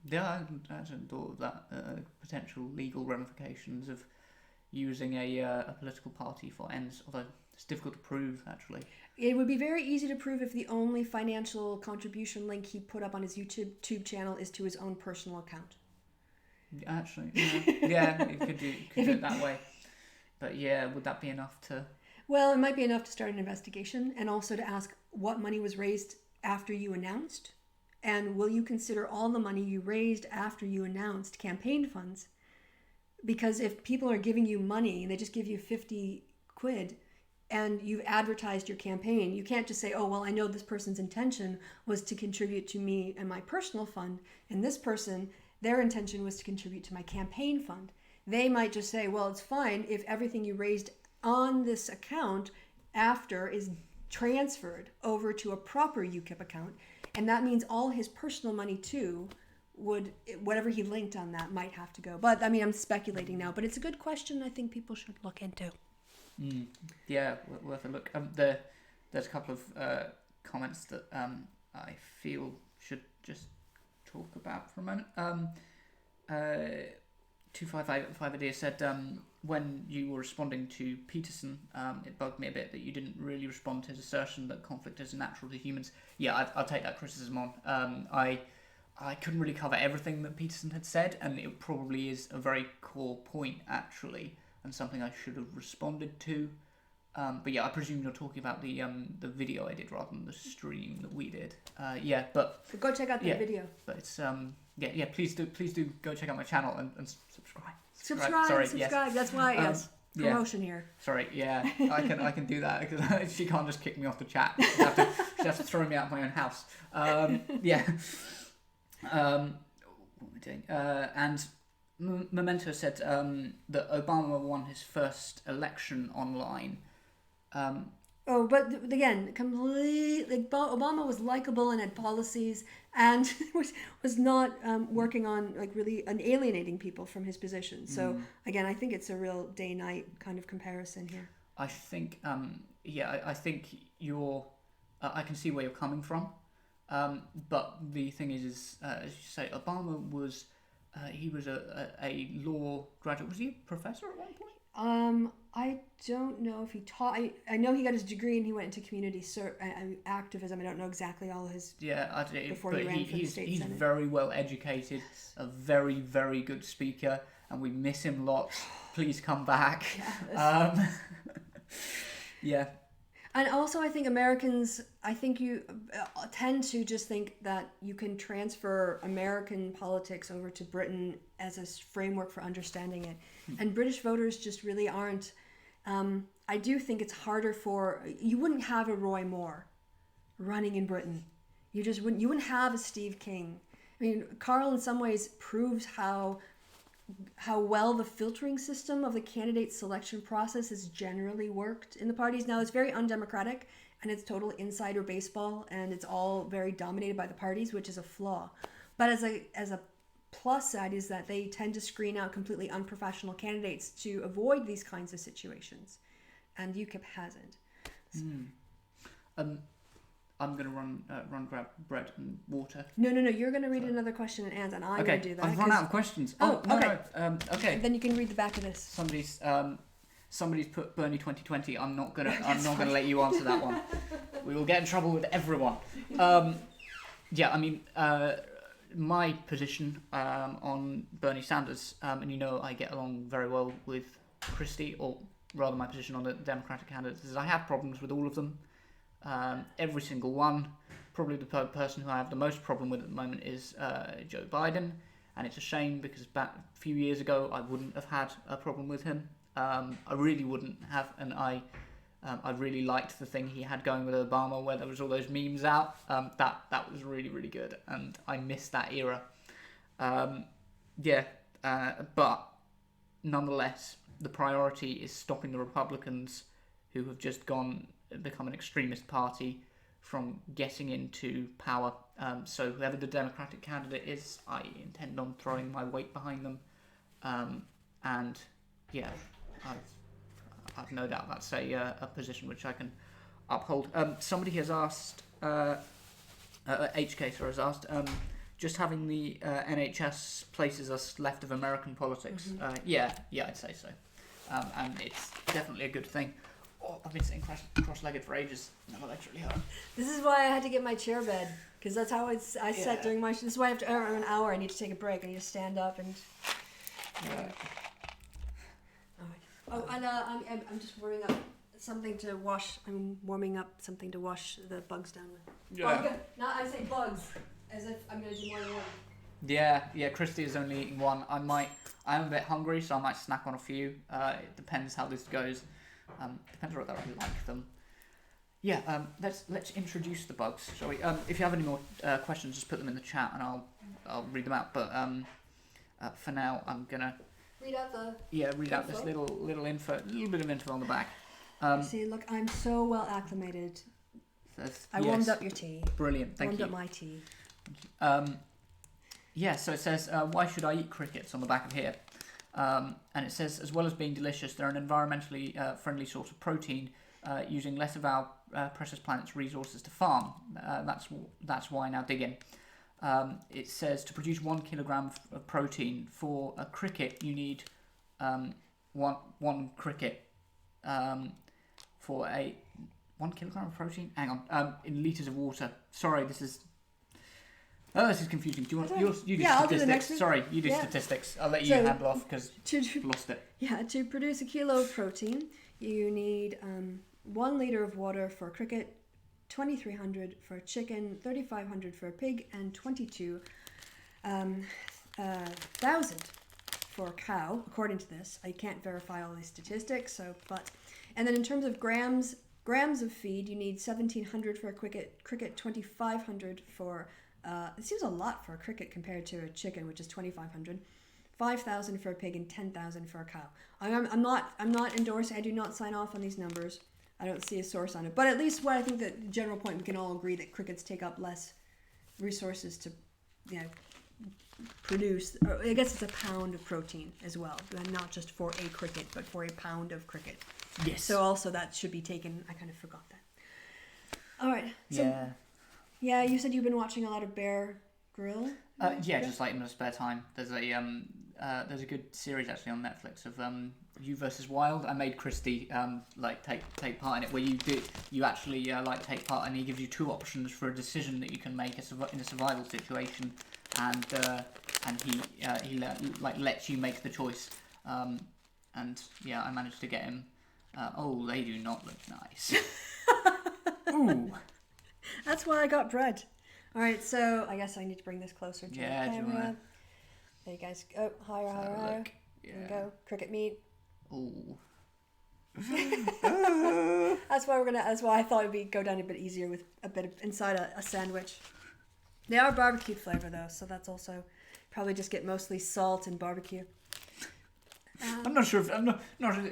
Yeah, I hadn't thought of that. Potential legal ramifications of using a political party for ends, although it's difficult to prove, actually. It would be very easy to prove if the only financial contribution link he put up on his YouTube channel is to his own personal account. Actually, yeah, you could do it that way. But yeah, would that be enough to... Well, it might be enough to start an investigation and also to ask what money was raised after you announced. And will you consider all the money you raised after you announced campaign funds? Because if people are giving you money and they just give you 50 quid and you've advertised your campaign, you can't just say, oh, well, I know this person's intention was to contribute to me and my personal fund, and this person, their intention was to contribute to my campaign fund. They might just say, well, it's fine if everything you raised on this account after is transferred over to a proper UKIP account. And that means all his personal money too whatever he linked on that might have to go. But I mean, I'm speculating now, but it's a good question I think people should look into. Yeah, worth a look. There's a couple of comments that I feel should just talk about for a moment. 255 Idea said, when you were responding to Peterson, it bugged me a bit that you didn't really respond to his assertion that conflict is natural to humans. Yeah, I'll take that criticism on. I couldn't really cover everything that Peterson had said, and it probably is a very core point, actually, and something I should have responded to. But yeah, I presume you're talking about the video I did rather than the stream that we did. Yeah, but go check out the video. But it's yeah. Please do go check out my channel and subscribe. Subscribe. Yes. That's why promotion here. Sorry, yeah, I can do that because she can't just kick me off the chat. She has to throw me out of my own house. Yeah. What am I doing? And Memento said that Obama won his first election online. But again, completely. Obama was likable and had policies, and was not working on really alienating people from his position. So again, I think it's a real day-night kind of comparison here. I think, I think I can see where you're coming from. But the thing is, as you say, Obama was he was a law graduate. Was he a professor at one point? I don't know if he taught. I know he got his degree and he went into community activism. I don't know exactly all his. Yeah, before he ran for the state he's senate. Very well educated, a very, very good speaker, and we miss him lots. Please come back. Yes. Yeah. And also, I think Americans, you tend to just think that you can transfer American politics over to Britain as a framework for understanding it. And British voters just really aren't. I do think it's harder you wouldn't have a Roy Moore running in Britain. You wouldn't have a Steve King. I mean, Carl in some ways proves how well the filtering system of the candidate selection process has generally worked in the parties. Now, it's very undemocratic and it's total insider baseball and it's all very dominated by the parties, which is a flaw. But as a plus side is that they tend to screen out completely unprofessional candidates to avoid these kinds of situations. And UKIP hasn't. I'm going to grab bread and water. No. You're going to read another question and answer, and I'm going to do that. I've run out of questions. Oh, okay. No. Okay. Then you can read the back of this. Somebody's put Bernie 2020. I'm not gonna let you answer that one. We will get in trouble with everyone. Yeah, I mean, my position on Bernie Sanders, and I get along very well with Christie, or rather my position on the Democratic candidates is I have problems with all of them. every single one. Probably the person who I have the most problem with at the moment is Joe Biden, and it's a shame because back a few years ago I wouldn't have had a problem with him. I really wouldn't have, and I really liked the thing he had going with Obama, where there was all those memes out. That was really, really good, and I miss that era. But nonetheless, the priority is stopping the Republicans, who have just become an extremist party, from getting into power. So whoever the Democratic candidate is, I intend on throwing my weight behind them. And yeah, I've no doubt that's a position which I can uphold. Somebody has asked, HK has asked, just having the NHS places us left of American politics. Yeah, I'd say so. And it's definitely a good thing. Oh, I've been sitting cross-legged for ages. My legs really hurt. This is why I had to get my chair bed, because that's how I sat during my. This is why after an hour I need to take a break. I need to stand up and. Oh, and I'm just warming up something to wash. I'm warming up something to wash the bugs down with. Yeah. Oh, now I say bugs as if I'm gonna do more than one. Yeah. Christy is only eating one. I'm a bit hungry, so I might snack on a few. It depends how this goes. Depends whether I like them. Yeah. Let's introduce the bugs, shall we? If you have any more questions, just put them in the chat, and I'll read them out. But for now, I'm gonna read out the. Yeah, read out this little info, a little bit of info on the back. See, look, I'm so well acclimated. I warmed up your tea. Brilliant, thank you. Warmed up my tea. Yeah, so it says, why should I eat crickets on the back of here? And it says, as well as being delicious, they're an environmentally friendly source of protein, using less of our precious planet's resources to farm. That's why. Now dig in. It says to produce 1 kilogram of protein for a cricket, you need one cricket for a 1 kilogram of protein. Hang on, in liters of water. Sorry, this is confusing. Do you want you do I'll statistics? do the next one. Sorry, you do statistics. I'll let you handle off because you've lost it. Yeah, to produce a kilo of protein, you need 1 liter of water for a cricket, 2,300 for a chicken, 3,500 for a pig, and 22,000 for a cow. According to this, I can't verify all these statistics. And then in terms of grams of feed, you need 1,700 for a cricket, 2,500 for. It seems a lot for a cricket compared to a chicken, which is 2,500. 5,000 for a pig and 10,000 for a cow. I'm not endorsing. I do not sign off on these numbers. I don't see a source on it. But at least what I think that the general point, we can all agree that crickets take up less resources to, produce. Or I guess it's a pound of protein as well, not just for a cricket, but for a pound of cricket. Yes. So also that should be taken. I kind of forgot that. All right. So, Yeah. Yeah, you said you've been watching a lot of Bear Grylls. Just like in my spare time. There's a good series actually on Netflix of You versus Wild. I made Christy take part in it, where you actually take part, and he gives you 2 options for a decision that you can make in a survival situation, and he lets you make the choice. I managed to get him. They do not look nice. Ooh. That's why I got bread. All right, so I guess I need to bring this closer to the camera. There you guys go. Higher. Yeah. There you go. Cricket meat. Ooh. That's why I thought it'd go down a bit easier with a bit of inside a sandwich. They are barbecue flavor though, so that's also probably just get mostly salt and barbecue. I'm not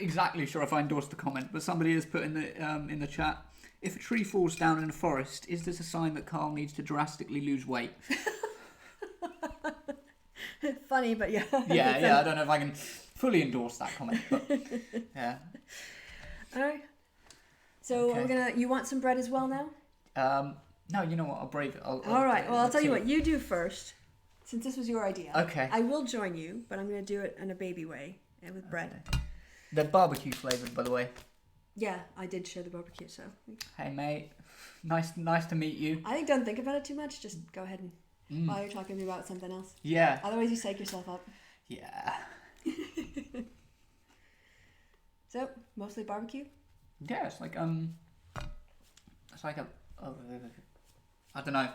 exactly sure if I endorse the comment, but somebody has put in the chat. If a tree falls down in a forest, is this a sign that Carl needs to drastically lose weight? Funny, but yeah. Yeah. I don't know if I can fully endorse that comment, but yeah. All right. So Okay. You want some bread as well now? No, you know what? I'll brave it. All right. Well, I'll tell you what. You do first, since this was your idea. Okay. I will join you, but I'm going to do it in a baby way and with bread. Okay. They're barbecue flavored, by the way. Yeah, I did share the barbecue, so. Hey, mate. Nice to meet you. I think don't think about it too much. Just go ahead and while you're talking to me about something else. Yeah. Otherwise, you psych yourself up. Yeah. So, mostly barbecue? Yeah, it's like It's like I don't know.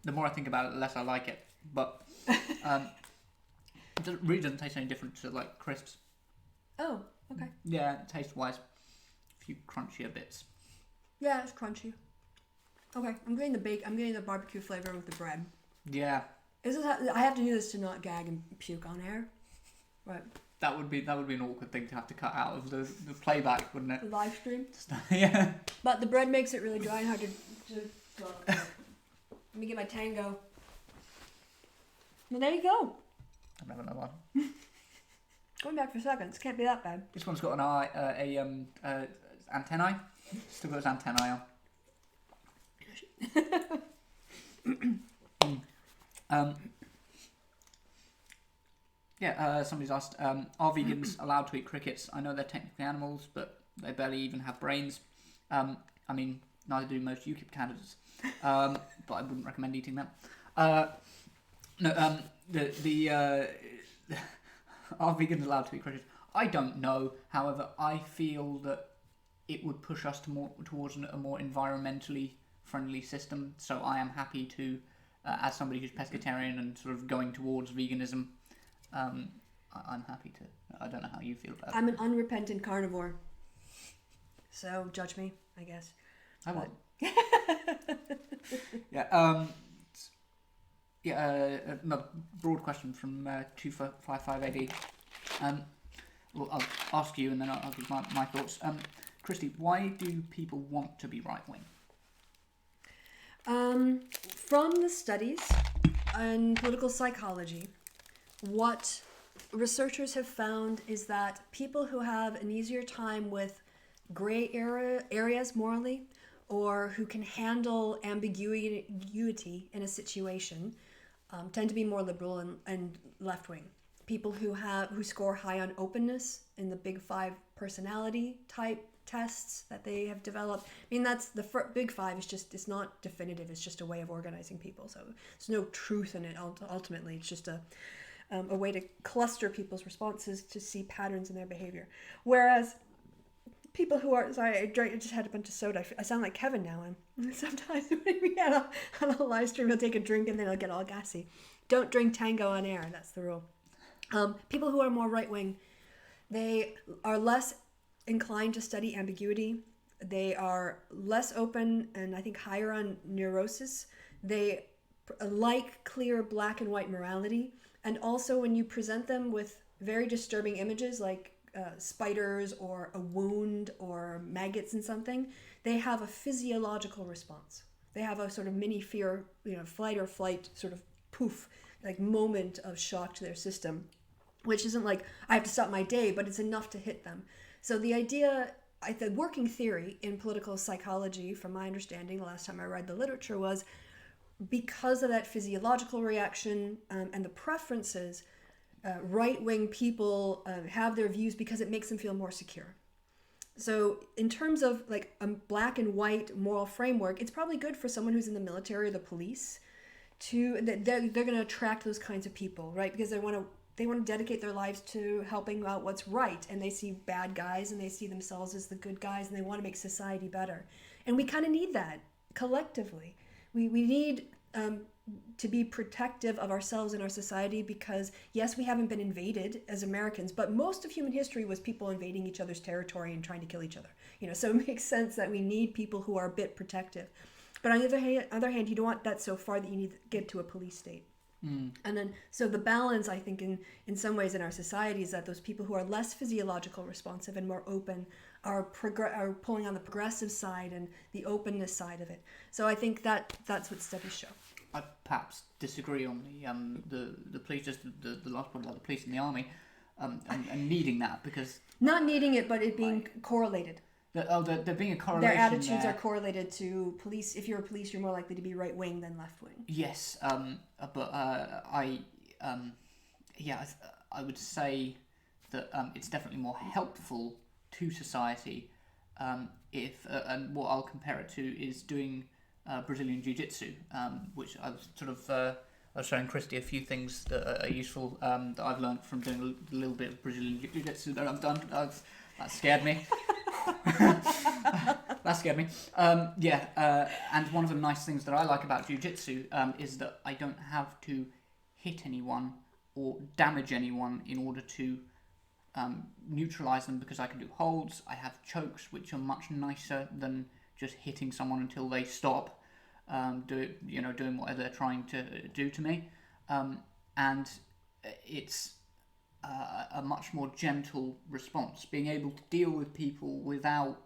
The more I think about it, the less I like it. But it really doesn't taste any different to like crisps. Oh, okay. Yeah, taste-wise, a few crunchier bits. Yeah, it's crunchy. Okay, I'm getting the barbecue flavor with the bread. Yeah. I have to do this to not gag and puke on air. Right. That would be an awkward thing to have to cut out of the playback, wouldn't it? The live stream. Yeah. But the bread makes it really dry and hard to let me get my tango. Well, there you go. I've never known one. Going back for seconds. Can't be that bad. This one's got an antennae. Still got its antennae on. Somebody's asked, are vegans allowed to eat crickets? I know they're technically animals, but they barely even have brains. I mean, neither do most UKIP candidates. But I wouldn't recommend eating them. Are vegans allowed to eat crickets? I don't know. However, I feel that it would push us towards a more environmentally friendly system. So I am happy to, as somebody who's pescatarian and sort of going towards veganism, I'm happy to. I don't know how you feel about it. I'm an unrepentant carnivore. So judge me, I guess. I won't. Yeah. Another broad question from 255AD. Well, I'll ask you and then I'll give my thoughts. Christy, why do people want to be right-wing? From the studies in political psychology, what researchers have found is that people who have an easier time with gray areas morally, or who can handle ambiguity in a situation, tend to be more liberal and left-wing. People who score high on openness in the Big Five personality type tests that they have developed. I mean, that's the Big Five is just, it's not definitive. It's just a way of organizing people. So there's no truth in it. Ultimately, it's just a way to cluster people's responses to see patterns in their behavior. Whereas people who are, sorry, I just had a bunch of soda. I sound like Kevin now. And sometimes when we on a live stream, he'll take a drink and then he'll get all gassy. Don't drink Tango on air. That's the rule. People who are more right-wing, they are less inclined to study ambiguity. They are less open and I think higher on neurosis. They like clear black and white morality. And also when you present them with very disturbing images like spiders or a wound or maggots in something, they have a physiological response. They have a sort of mini fear, flight or flight sort of poof, like moment of shock to their system, which isn't like, I have to stop my day, but it's enough to hit them. So the idea, the working theory in political psychology, from my understanding, the last time I read the literature, was because of that physiological reaction and the preferences, right-wing people have their views because it makes them feel more secure. So in terms of like a black and white moral framework, it's probably good for someone who's in the military or the police they're going to attract those kinds of people, right? Because they want to dedicate their lives to helping out what's right, and they see bad guys and they see themselves as the good guys and they want to make society better. And we kind of need that collectively. We need to be protective of ourselves and our society because, yes, we haven't been invaded as Americans, but most of human history was people invading each other's territory and trying to kill each other. So it makes sense that we need people who are a bit protective. But on the other hand, you don't want that so far that you need to get to a police state. And then, so the balance, I think, in some ways in our society is that those people who are less physiological responsive and more open are pulling on the progressive side and the openness side of it. So I think that's what studies show. I perhaps disagree on the police, just the last point about the police and the army, and needing that because not needing it, but it being correlated. There being a correlation. Their attitudes are correlated to police. If you're a police, you're more likely to be right wing than left wing. Yes, but I would say that it's definitely more helpful to society if and what I'll compare it to is doing Brazilian Jiu-Jitsu, which I was showing Christy a few things that are useful that I've learned from doing a little bit of Brazilian Jiu-Jitsu that I've done. That scared me. That scared me. And one of the nice things that I like about jiu-jitsu is that I don't have to hit anyone or damage anyone in order to neutralize them, because I can do holds. I have chokes, which are much nicer than just hitting someone until they stop doing whatever they're trying to do to me. And it's a much more gentle response, being able to deal with people without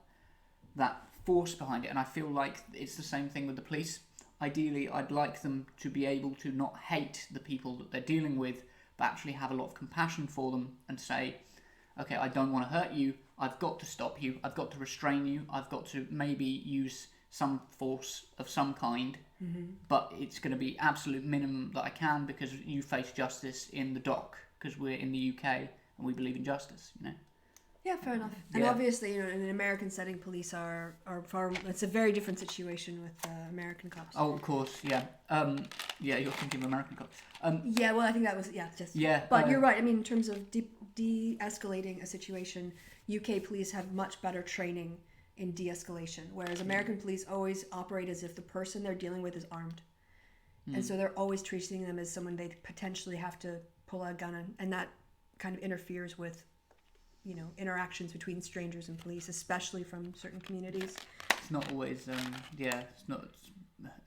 that force behind it. And I feel like it's the same thing with the police. Ideally, I'd like them to be able to not hate the people that they're dealing with, but actually have a lot of compassion for them and say, okay, I don't want to hurt you, I've got to stop you, I've got to restrain you, I've got to maybe use some force of some kind, but it's going to be absolute minimum that I can, because you face justice in the dock, because we're in the UK and we believe in justice, Yeah, fair enough. And obviously, in an American setting, police are far. It's a very different situation with American cops. Oh, of course, yeah. You're thinking of American cops. Yeah, well, I think that was But you're right. I mean, in terms of de-escalating a situation, UK police have much better training in de-escalation, whereas American police always operate as if the person they're dealing with is armed, and so they're always treating them as someone they potentially have to pull out a gun on, and that kind of interferes with interactions between strangers and police, especially from certain communities. It's not always,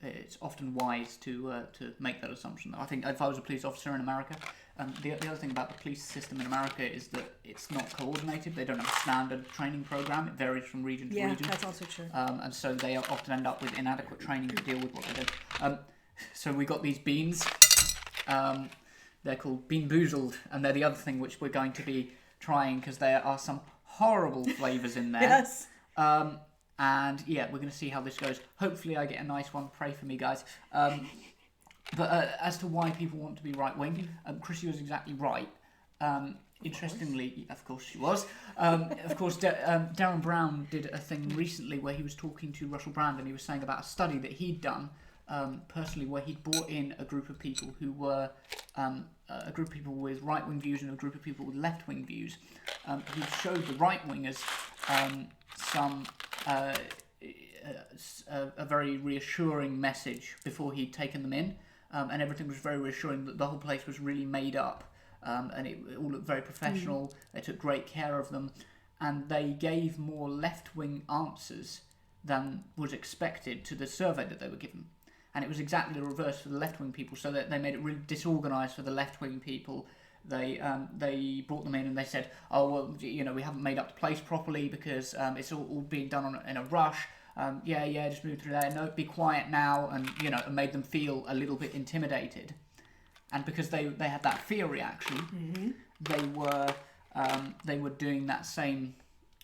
it's often wise to make that assumption. I think if I was a police officer in America, the other thing about the police system in America is that it's not coordinated. They don't have a standard training program. It varies from region to region. Yeah, that's also true. And so they often end up with inadequate training to deal with what they do. So we got these beans. They're called Bean Boozled, and they're the other thing which we're going to be trying, because there are some horrible flavours in there. Yes. And yeah, we're going to see how this goes. Hopefully I get a nice one. Pray for me, guys. But as to why people want to be right-wing, Chrissy was exactly right. Interestingly, of course she was. Darren Brown did a thing recently where he was talking to Russell Brand, and he was saying about a study that he'd done personally, where he'd brought in a group of people who were a group of people with right-wing views and a group of people with left-wing views. He showed the right-wingers a very reassuring message before he'd taken them in, and everything was very reassuring. That the whole place was really made up, and it all looked very professional. They took great care of them, and they gave more left-wing answers than was expected to the survey that they were given. And it was exactly the reverse for the left-wing people, so that they made it really disorganised for the left-wing people. They brought them in and they said, oh, well, we haven't made up the place properly because it's all being done in a rush. Just move through there. No, be quiet now, and made them feel a little bit intimidated. And because they had that fear reaction, they were doing that same.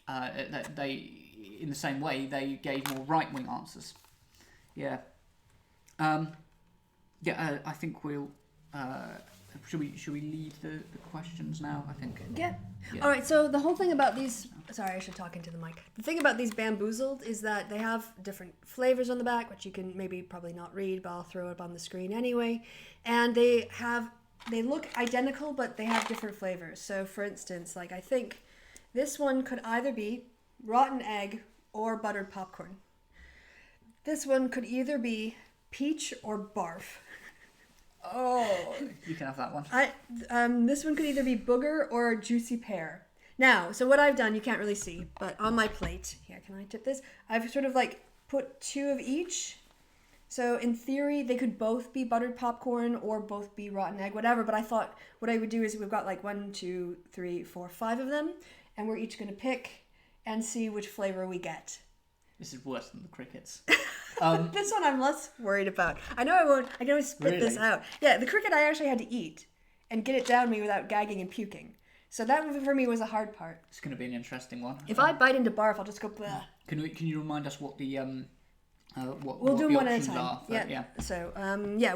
In the same way, they gave more right-wing answers. Yeah. I think we'll. Should we leave the questions now? I think. Yeah. All right. So the whole thing about these. Sorry, I should talk into the mic. The thing about these bamboozled is that they have different flavors on the back, which you can probably not read, but I'll throw it up on the screen anyway. And they look identical, but they have different flavors. So, for instance, I think this one could either be rotten egg or buttered popcorn. This one could either be peach or barf. Oh, you can have that one. This one could either be booger or juicy pear. Now, so what I've done, you can't really see, but on my plate, here, can I tip this? I've sort of put two of each. So in theory, they could both be buttered popcorn or both be rotten egg, whatever. But I thought what I would do is we've got 1, 2, 3, 4, 5 of them, and we're each going to pick and see which flavor we get. This is worse than the crickets. This one I'm less worried about. I know I won't. I can always spit this out. Yeah, the cricket I actually had to eat and get it down me without gagging and puking. So that for me was a hard part. It's going to be an interesting one. If I bite into barf, I'll just go. Bleh. Can you remind us what the we'll do them one at a time. Are, yeah. So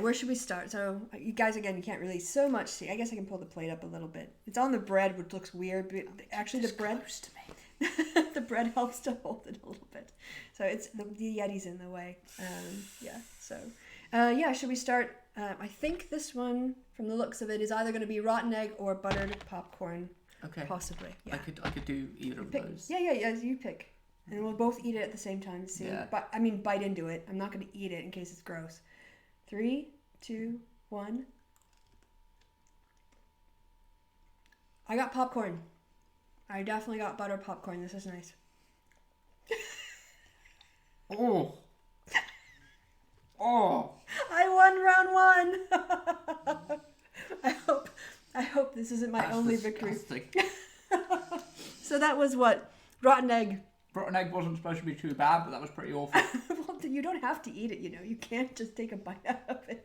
where should we start? So you guys, again, you can't really so much see. I guess I can pull the plate up a little bit. It's on the bread, which looks weird, but actually the bread. Close to me. The bread helps to hold it a little bit. So it's the Yeti's in the way. Should we start? I think this one, from the looks of it, is either going to be rotten egg or buttered popcorn. Okay. Possibly. Yeah. I could do either of those. Yeah. You pick. And we'll both eat it at the same time. See, Yeah. but I mean, bite into it. I'm not going to eat it in case it's gross. 3, 2, 1. I got popcorn. I definitely got butter popcorn. This is nice. Oh. Oh. I won round 1. I hope this isn't my only victory. So that was what? Rotten egg. Rotten egg wasn't supposed to be too bad, but that was pretty awful. Well, you don't have to eat it, you know. You can't just take a bite out of it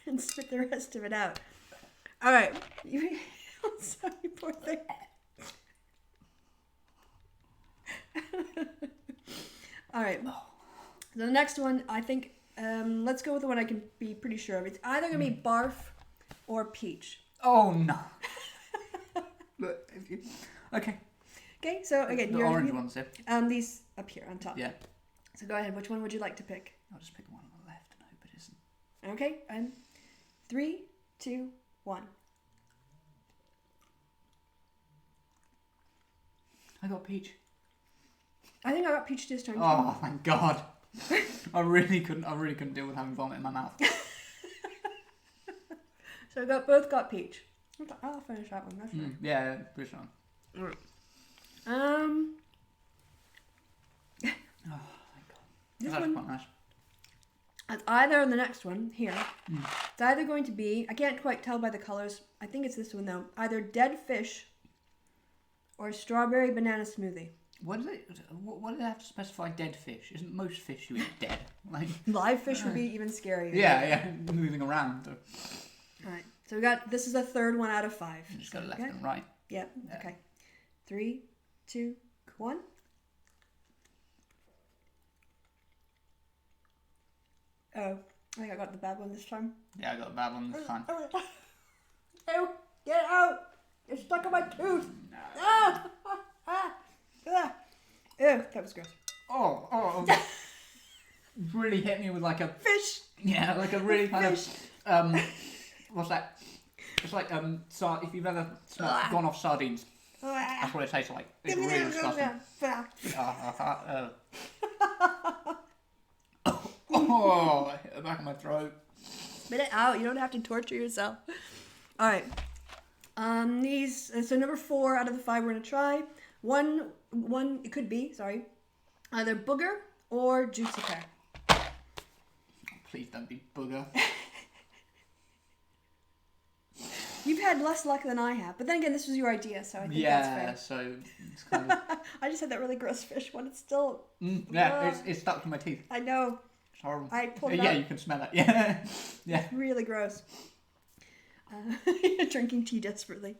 and spit the rest of it out. All right. I'm sorry, poor thing. All right. The next one, I think, let's go with the one I can be pretty sure of. It's either going to be barf or peach. Oh, no. Look, okay. Okay, so again, the orange ones here. These up here on top. Yeah. So go ahead. Which one would you like to pick? I'll just pick the one on the left and hope it isn't. Okay, and 3, 2, 1. I got peach. I think I got peach this time. Oh, thank God. I really couldn't deal with having vomit in my mouth. So both got peach. I'll finish that one. That's fine. Yeah, this one. Oh, Oh, thank God. This That's one- quite nice. it's either the next one here. It's either going to be, I can't quite tell by the colors. I think it's this one though. Either dead fish or strawberry banana smoothie. Why do they have to specify dead fish? Isn't most fish you eat dead? Like, Live fish would be even scarier. yeah, moving around. So All right. So we got, this is the third one out of 5. just go left Okay. and right. Yeah. Okay. 3, 2, 1. Oh, I think I got the bad one this time. Yeah, I got a bad one this time. Ew, get it out! It's stuck in my tooth! Ah! Ah! Ah! Ew, that was gross. Oh. Really hit me with like a Fish! yeah, like a really kind Fish. of what's that? It's like if you've ever gone off sardines, that's what it tastes like. It's really disgusting. Oh, it hit the back of my throat. Spit it out. You don't have to torture yourself. All right. So number 4 out of the 5 we're gonna try. One. It could be. Sorry. Either booger or juicy pear. Please don't be booger. You've had less luck than I have, but then again, this was your idea, so I think that's fair. So it's kind of I just had that really gross fish one. It's still. it's stuck to my teeth. I know. It's horrible. I pulled it Yeah, out. you can smell it. Yeah, yeah. Really gross. Drinking tea desperately.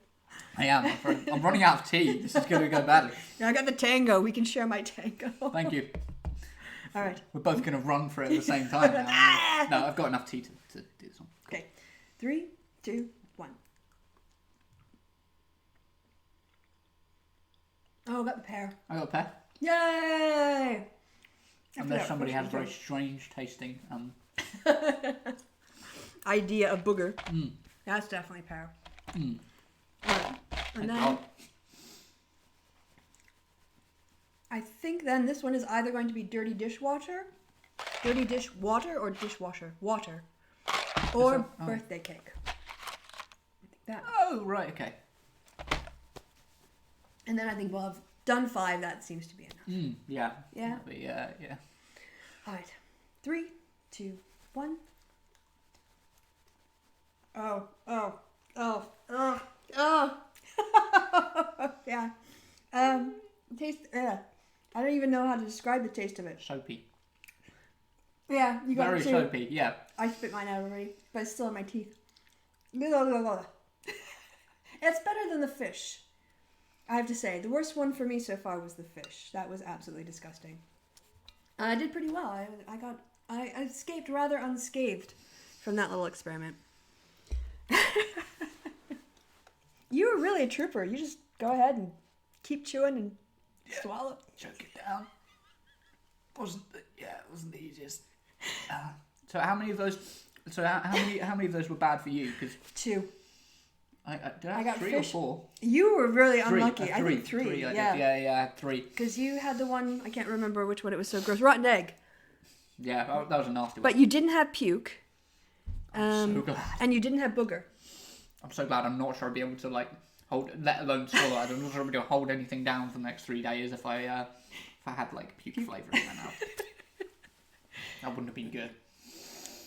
I am. I'm running out of tea. This is going to go badly. Yeah, I got the tango. We can share my tango. Thank you. All right. We're both going to run for it at the same time now. No, I've got enough tea to do this one. Okay. 3, 2, 1. Oh, I got the pear. I got a pear. Yay! Unless somebody has very strange tasting. Idea of booger. That's definitely pear. Right. And then I think then this one is either going to be dirty dishwater or dishwasher water, or birthday cake. I think that. Oh, right, okay. And then I think we'll have done 5. That seems to be enough. Yeah. Yeah? Yeah. All right. 3, 2, 1. Oh. Yeah. Taste. I don't even know how to describe the taste of it. Soapy. Yeah, you got Very it too. soapy, yeah. I spit mine out already, but it's still in my teeth. It's better than the fish. I have to say, the worst one for me so far was the fish. That was absolutely disgusting. I did pretty well. I escaped rather unscathed from that little experiment. You were really a trooper. You just go ahead and keep chewing and swallow. Choke it down. It wasn't the easiest. So how many of those? So how many of those were bad for you? Because 2. Did I I got have 3 fish. or 4? You were really 3, unlucky. I think 3. I Yeah. did. Yeah, I had 3. Because you had the one, I can't remember which one, it was so gross. Rotten egg. Yeah, that was a nasty one. But you didn't have puke. I'm so glad. And you didn't have booger. I'm so glad. I'm not sure I'll be able to like hold, let alone swallow. I'm not sure I'll be able to hold anything down for the next 3 days if I had like puke flavour in my mouth. That wouldn't have been good.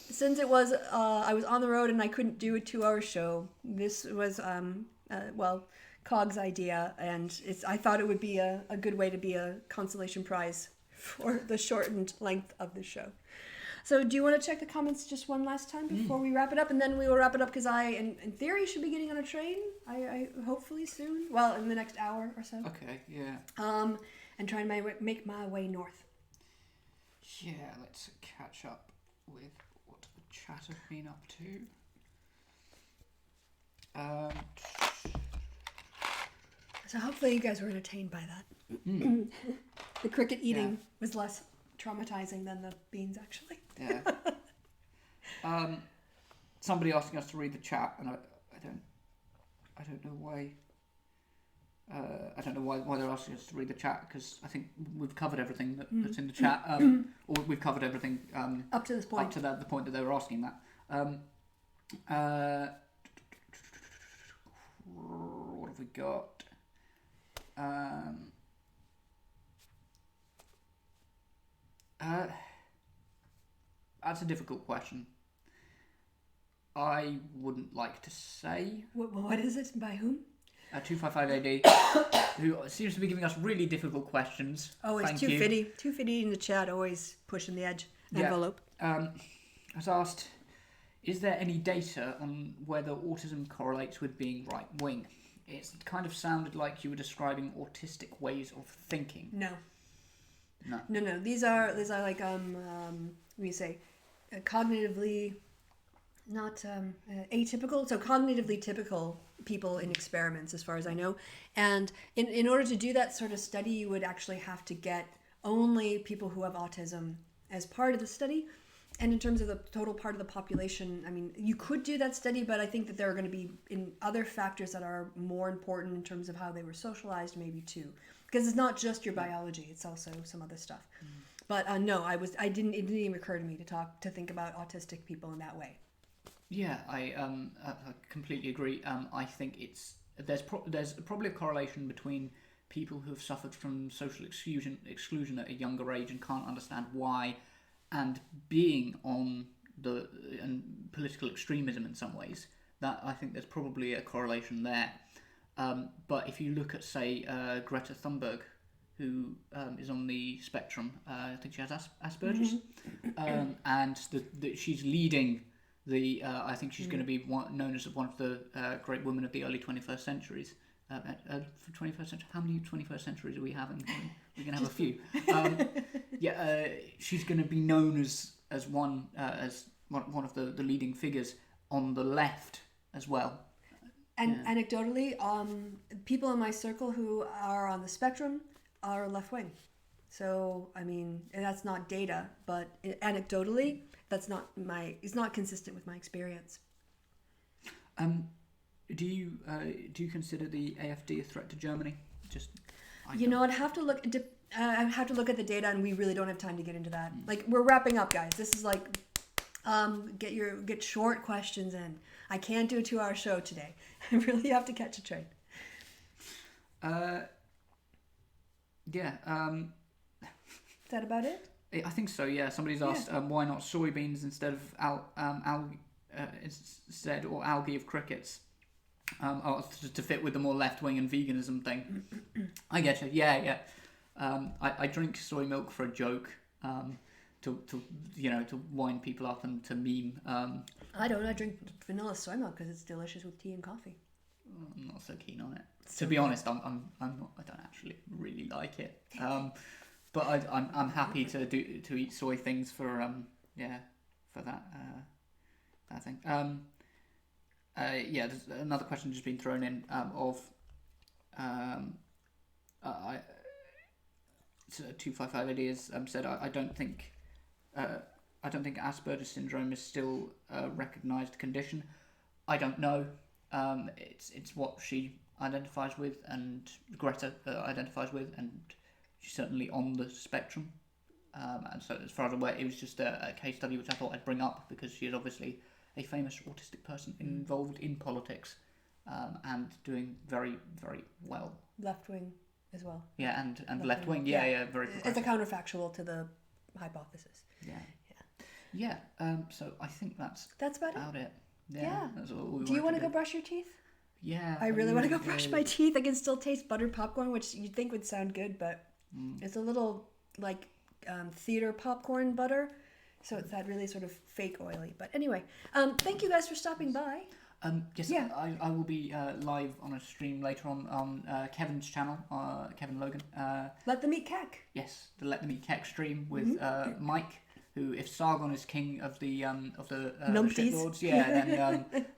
Since it was, I was on the road and I couldn't do a 2-hour show, this was, Cog's idea, and I thought it would be a good way to be a consolation prize for the shortened length of the show. So do you want to check the comments just one last time before we wrap it up? And then we will wrap it up because I, in theory, should be getting on a train. I hopefully soon. Well, in the next hour or so. Okay, yeah. And try and make my way north. Yeah, let's catch up with what the chat have been up to. So hopefully you guys were entertained by that. The cricket eating was less traumatizing than the beans, actually. Yeah. Somebody asking us to read the chat, and I don't know why. I don't know why they're asking us to read the chat, because I think we've covered everything that's in the chat, or we've covered everything up to this point. Up to the point that they were asking that. What have we got? That's a difficult question. I wouldn't like to say. What is it? By whom? 255AD, who seems to be giving us really difficult questions. Oh, it's Thank you. 250 in the chat, always pushing the edge envelope. I was asked, is there any data on whether autism correlates with being right-wing? It kind of sounded like you were describing autistic ways of thinking. No. No. These are like let me say, cognitively not atypical. So cognitively typical people in experiments, as far as I know. And in order to do that sort of study, you would actually have to get only people who have autism as part of the study. And in terms of the total part of the population, I mean, you could do that study, but I think that there are going to be other factors that are more important in terms of how they were socialized, maybe too, because it's not just your biology; it's also some other stuff. But no, it didn't even occur to me to think about autistic people in that way. Yeah, I completely agree. I think there's probably a correlation between people who have suffered from social exclusion at a younger age and can't understand why, and being on and political extremism in some ways. That I think there's probably a correlation there. But if you look at, say, Greta Thunberg, who is on the spectrum, I think she has Asperger's, and she's leading the. I think she's going to be known as one of the great women of the early 21st centuries. For 21st century, how many 21st centuries are we having? We're going to have a few. She's going to be known as one of the leading figures on the left as well. And anecdotally, people in my circle who are on the spectrum are left wing. So I mean, that's not data, but anecdotally, it's not consistent with my experience. Do you consider the AfD a threat to Germany? I'd have to look. I have to look at the data, and we really don't have time to get into that. Like, we're wrapping up, guys. This is like, get short questions in. I can't do a 2-hour show today. I really have to catch a train. Yeah. Is that about it? I think so. Yeah. Somebody's asked why not soybeans instead of algae of crickets. To fit with the more left wing and veganism thing. I get you. Yeah. I drink soy milk for a joke, to wind people up and to meme. I don't. I drink vanilla soy milk because it's delicious with tea and coffee. I'm not so keen on it. To be honest, I'm not. I don't actually really like it. But I'm happy to eat soy things for that thing. There's another question just been thrown in of 255 ideas said I don't think Asperger's syndrome is still a recognised condition. I don't know. It's what she identifies with, and Greta identifies with, and she's certainly on the spectrum. And so, as far as I'm aware, it was just a case study which I thought I'd bring up because she is obviously a famous autistic person involved in politics, and doing very, very well. Left wing as well. Yeah, and left wing. Yeah, very progressive. It's a counterfactual to the hypothesis. Yeah. So I think that's about it. Yeah. That's all we Do you want to go brush your teeth? Yeah. I really want to go brush my teeth. I can still taste buttered popcorn, which you'd think would sound good, but it's a little like theater popcorn butter. So it's that really sort of fake oily. But anyway, thank you guys for stopping by. Yes, yeah. I will be live on a stream later on Kevin's channel, Kevin Logan. Let them eat cake. Yes, the Let Them Eat Cake stream with Mike, who, if Sargon is king of the shitlords,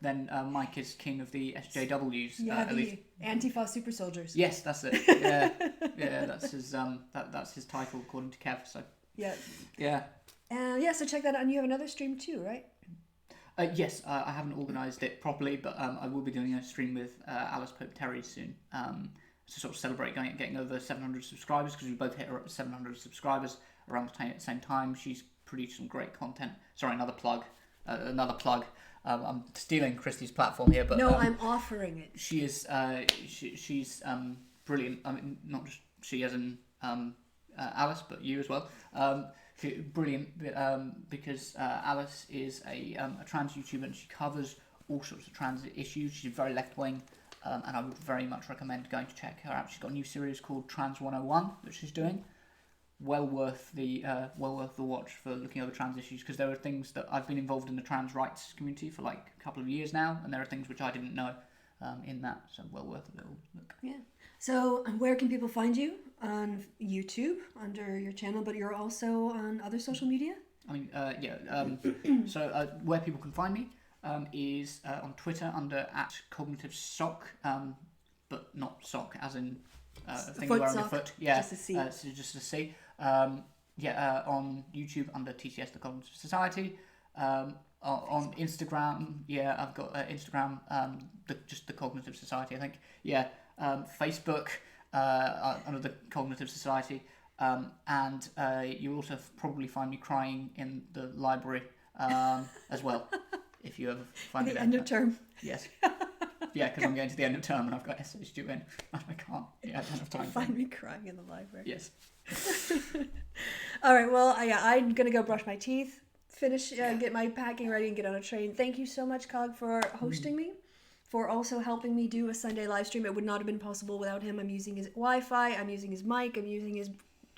then Mike is king of the SJWs. Yeah, the Antifa super soldiers. Yes, that's it. Yeah, that's his title according to Kev. So yeah. So check that out. And you have another stream too, right? Yes, I haven't organised it properly, but I will be doing a stream with Alice Pope Terry soon to sort of celebrate getting over 700 subscribers, because we both hit her up to 700 subscribers around the same time. She's produced some great content. Sorry, another plug. I'm stealing Christy's platform here, but no, I'm offering it. She is she's brilliant. I mean, not just she as in Alice, but you as well. Brilliant, because Alice is a trans YouTuber, and she covers all sorts of trans issues. She's very left wing, and I would very much recommend going to check her out. She's got a new series called Trans 101 that she's doing. Well worth the watch for looking over trans issues, because there are things that I've been involved in the trans rights community for like a couple of years now, and there are things which I didn't know in that, so well worth a little look. Yeah. So where can people find you? On YouTube under your channel, but you're also on other social media? I mean, so where people can find me is on Twitter under @CognitiveSoc, but not sock as in thing you wear on your foot. Yeah, just a C. So just a C. On YouTube under TCS The Cognitive Society. On Instagram, I've got Instagram, just The Cognitive Society, I think. Yeah, Facebook. Under the Cognitive Society, and you'll also probably find me crying in the library as well, if you ever find it. The end of term. Yes. Yeah, because I'm getting to the end of term and I've got essays due in. I can't. Yeah, I don't have time. Find me crying in the library. Yes. All right. Well, I'm gonna go brush my teeth, finish, get my packing ready, and get on a train. Thank you so much, Cog, for hosting me. For also helping me do a Sunday live stream. It would not have been possible without him. I'm using his Wi-Fi, I'm using his mic, I'm using his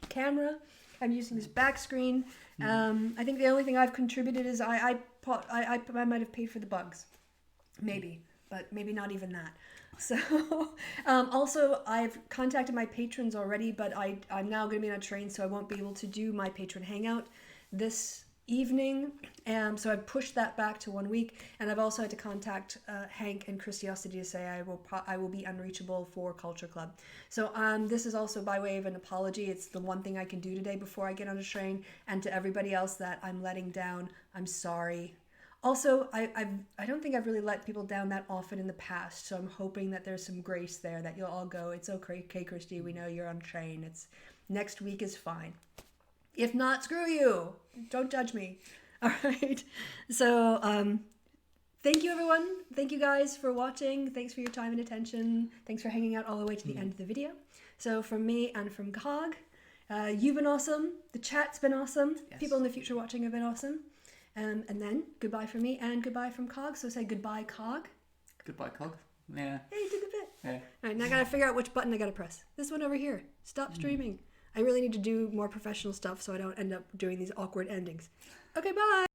camera, I'm using his back screen. I think the only thing I've contributed is I might have paid for the bugs. Maybe, but maybe not even that. So, also, I've contacted my patrons already, but I'm now going to be on a train, so I won't be able to do my patron hangout this evening, so I pushed that back to 1 week, and I've also had to contact Hank and Christiosity to say I will be unreachable for Culture Club. So this is also by way of an apology. It's the one thing I can do today before I get on a train, and to everybody else that I'm letting down, I'm sorry. Also, I don't think I've really let people down that often in the past, so I'm hoping that there's some grace there, that you'll all go, it's okay, Christy, we know you're on a train. It's next week is fine. If not, screw you. Don't judge me. All right. So, thank you, everyone. Thank you guys for watching. Thanks for your time and attention. Thanks for hanging out all the way to the end of the video. So, from me and from Cog, you've been awesome. The chat's been awesome. Yes. People in the future watching have been awesome. And then goodbye from me and goodbye from Cog. So say goodbye, Cog. Goodbye, Cog. Yeah. Hey, you did the bit. Yeah. All right, now I gotta figure out which button I gotta press. This one over here. Stop streaming. I really need to do more professional stuff so I don't end up doing these awkward endings. Okay, bye!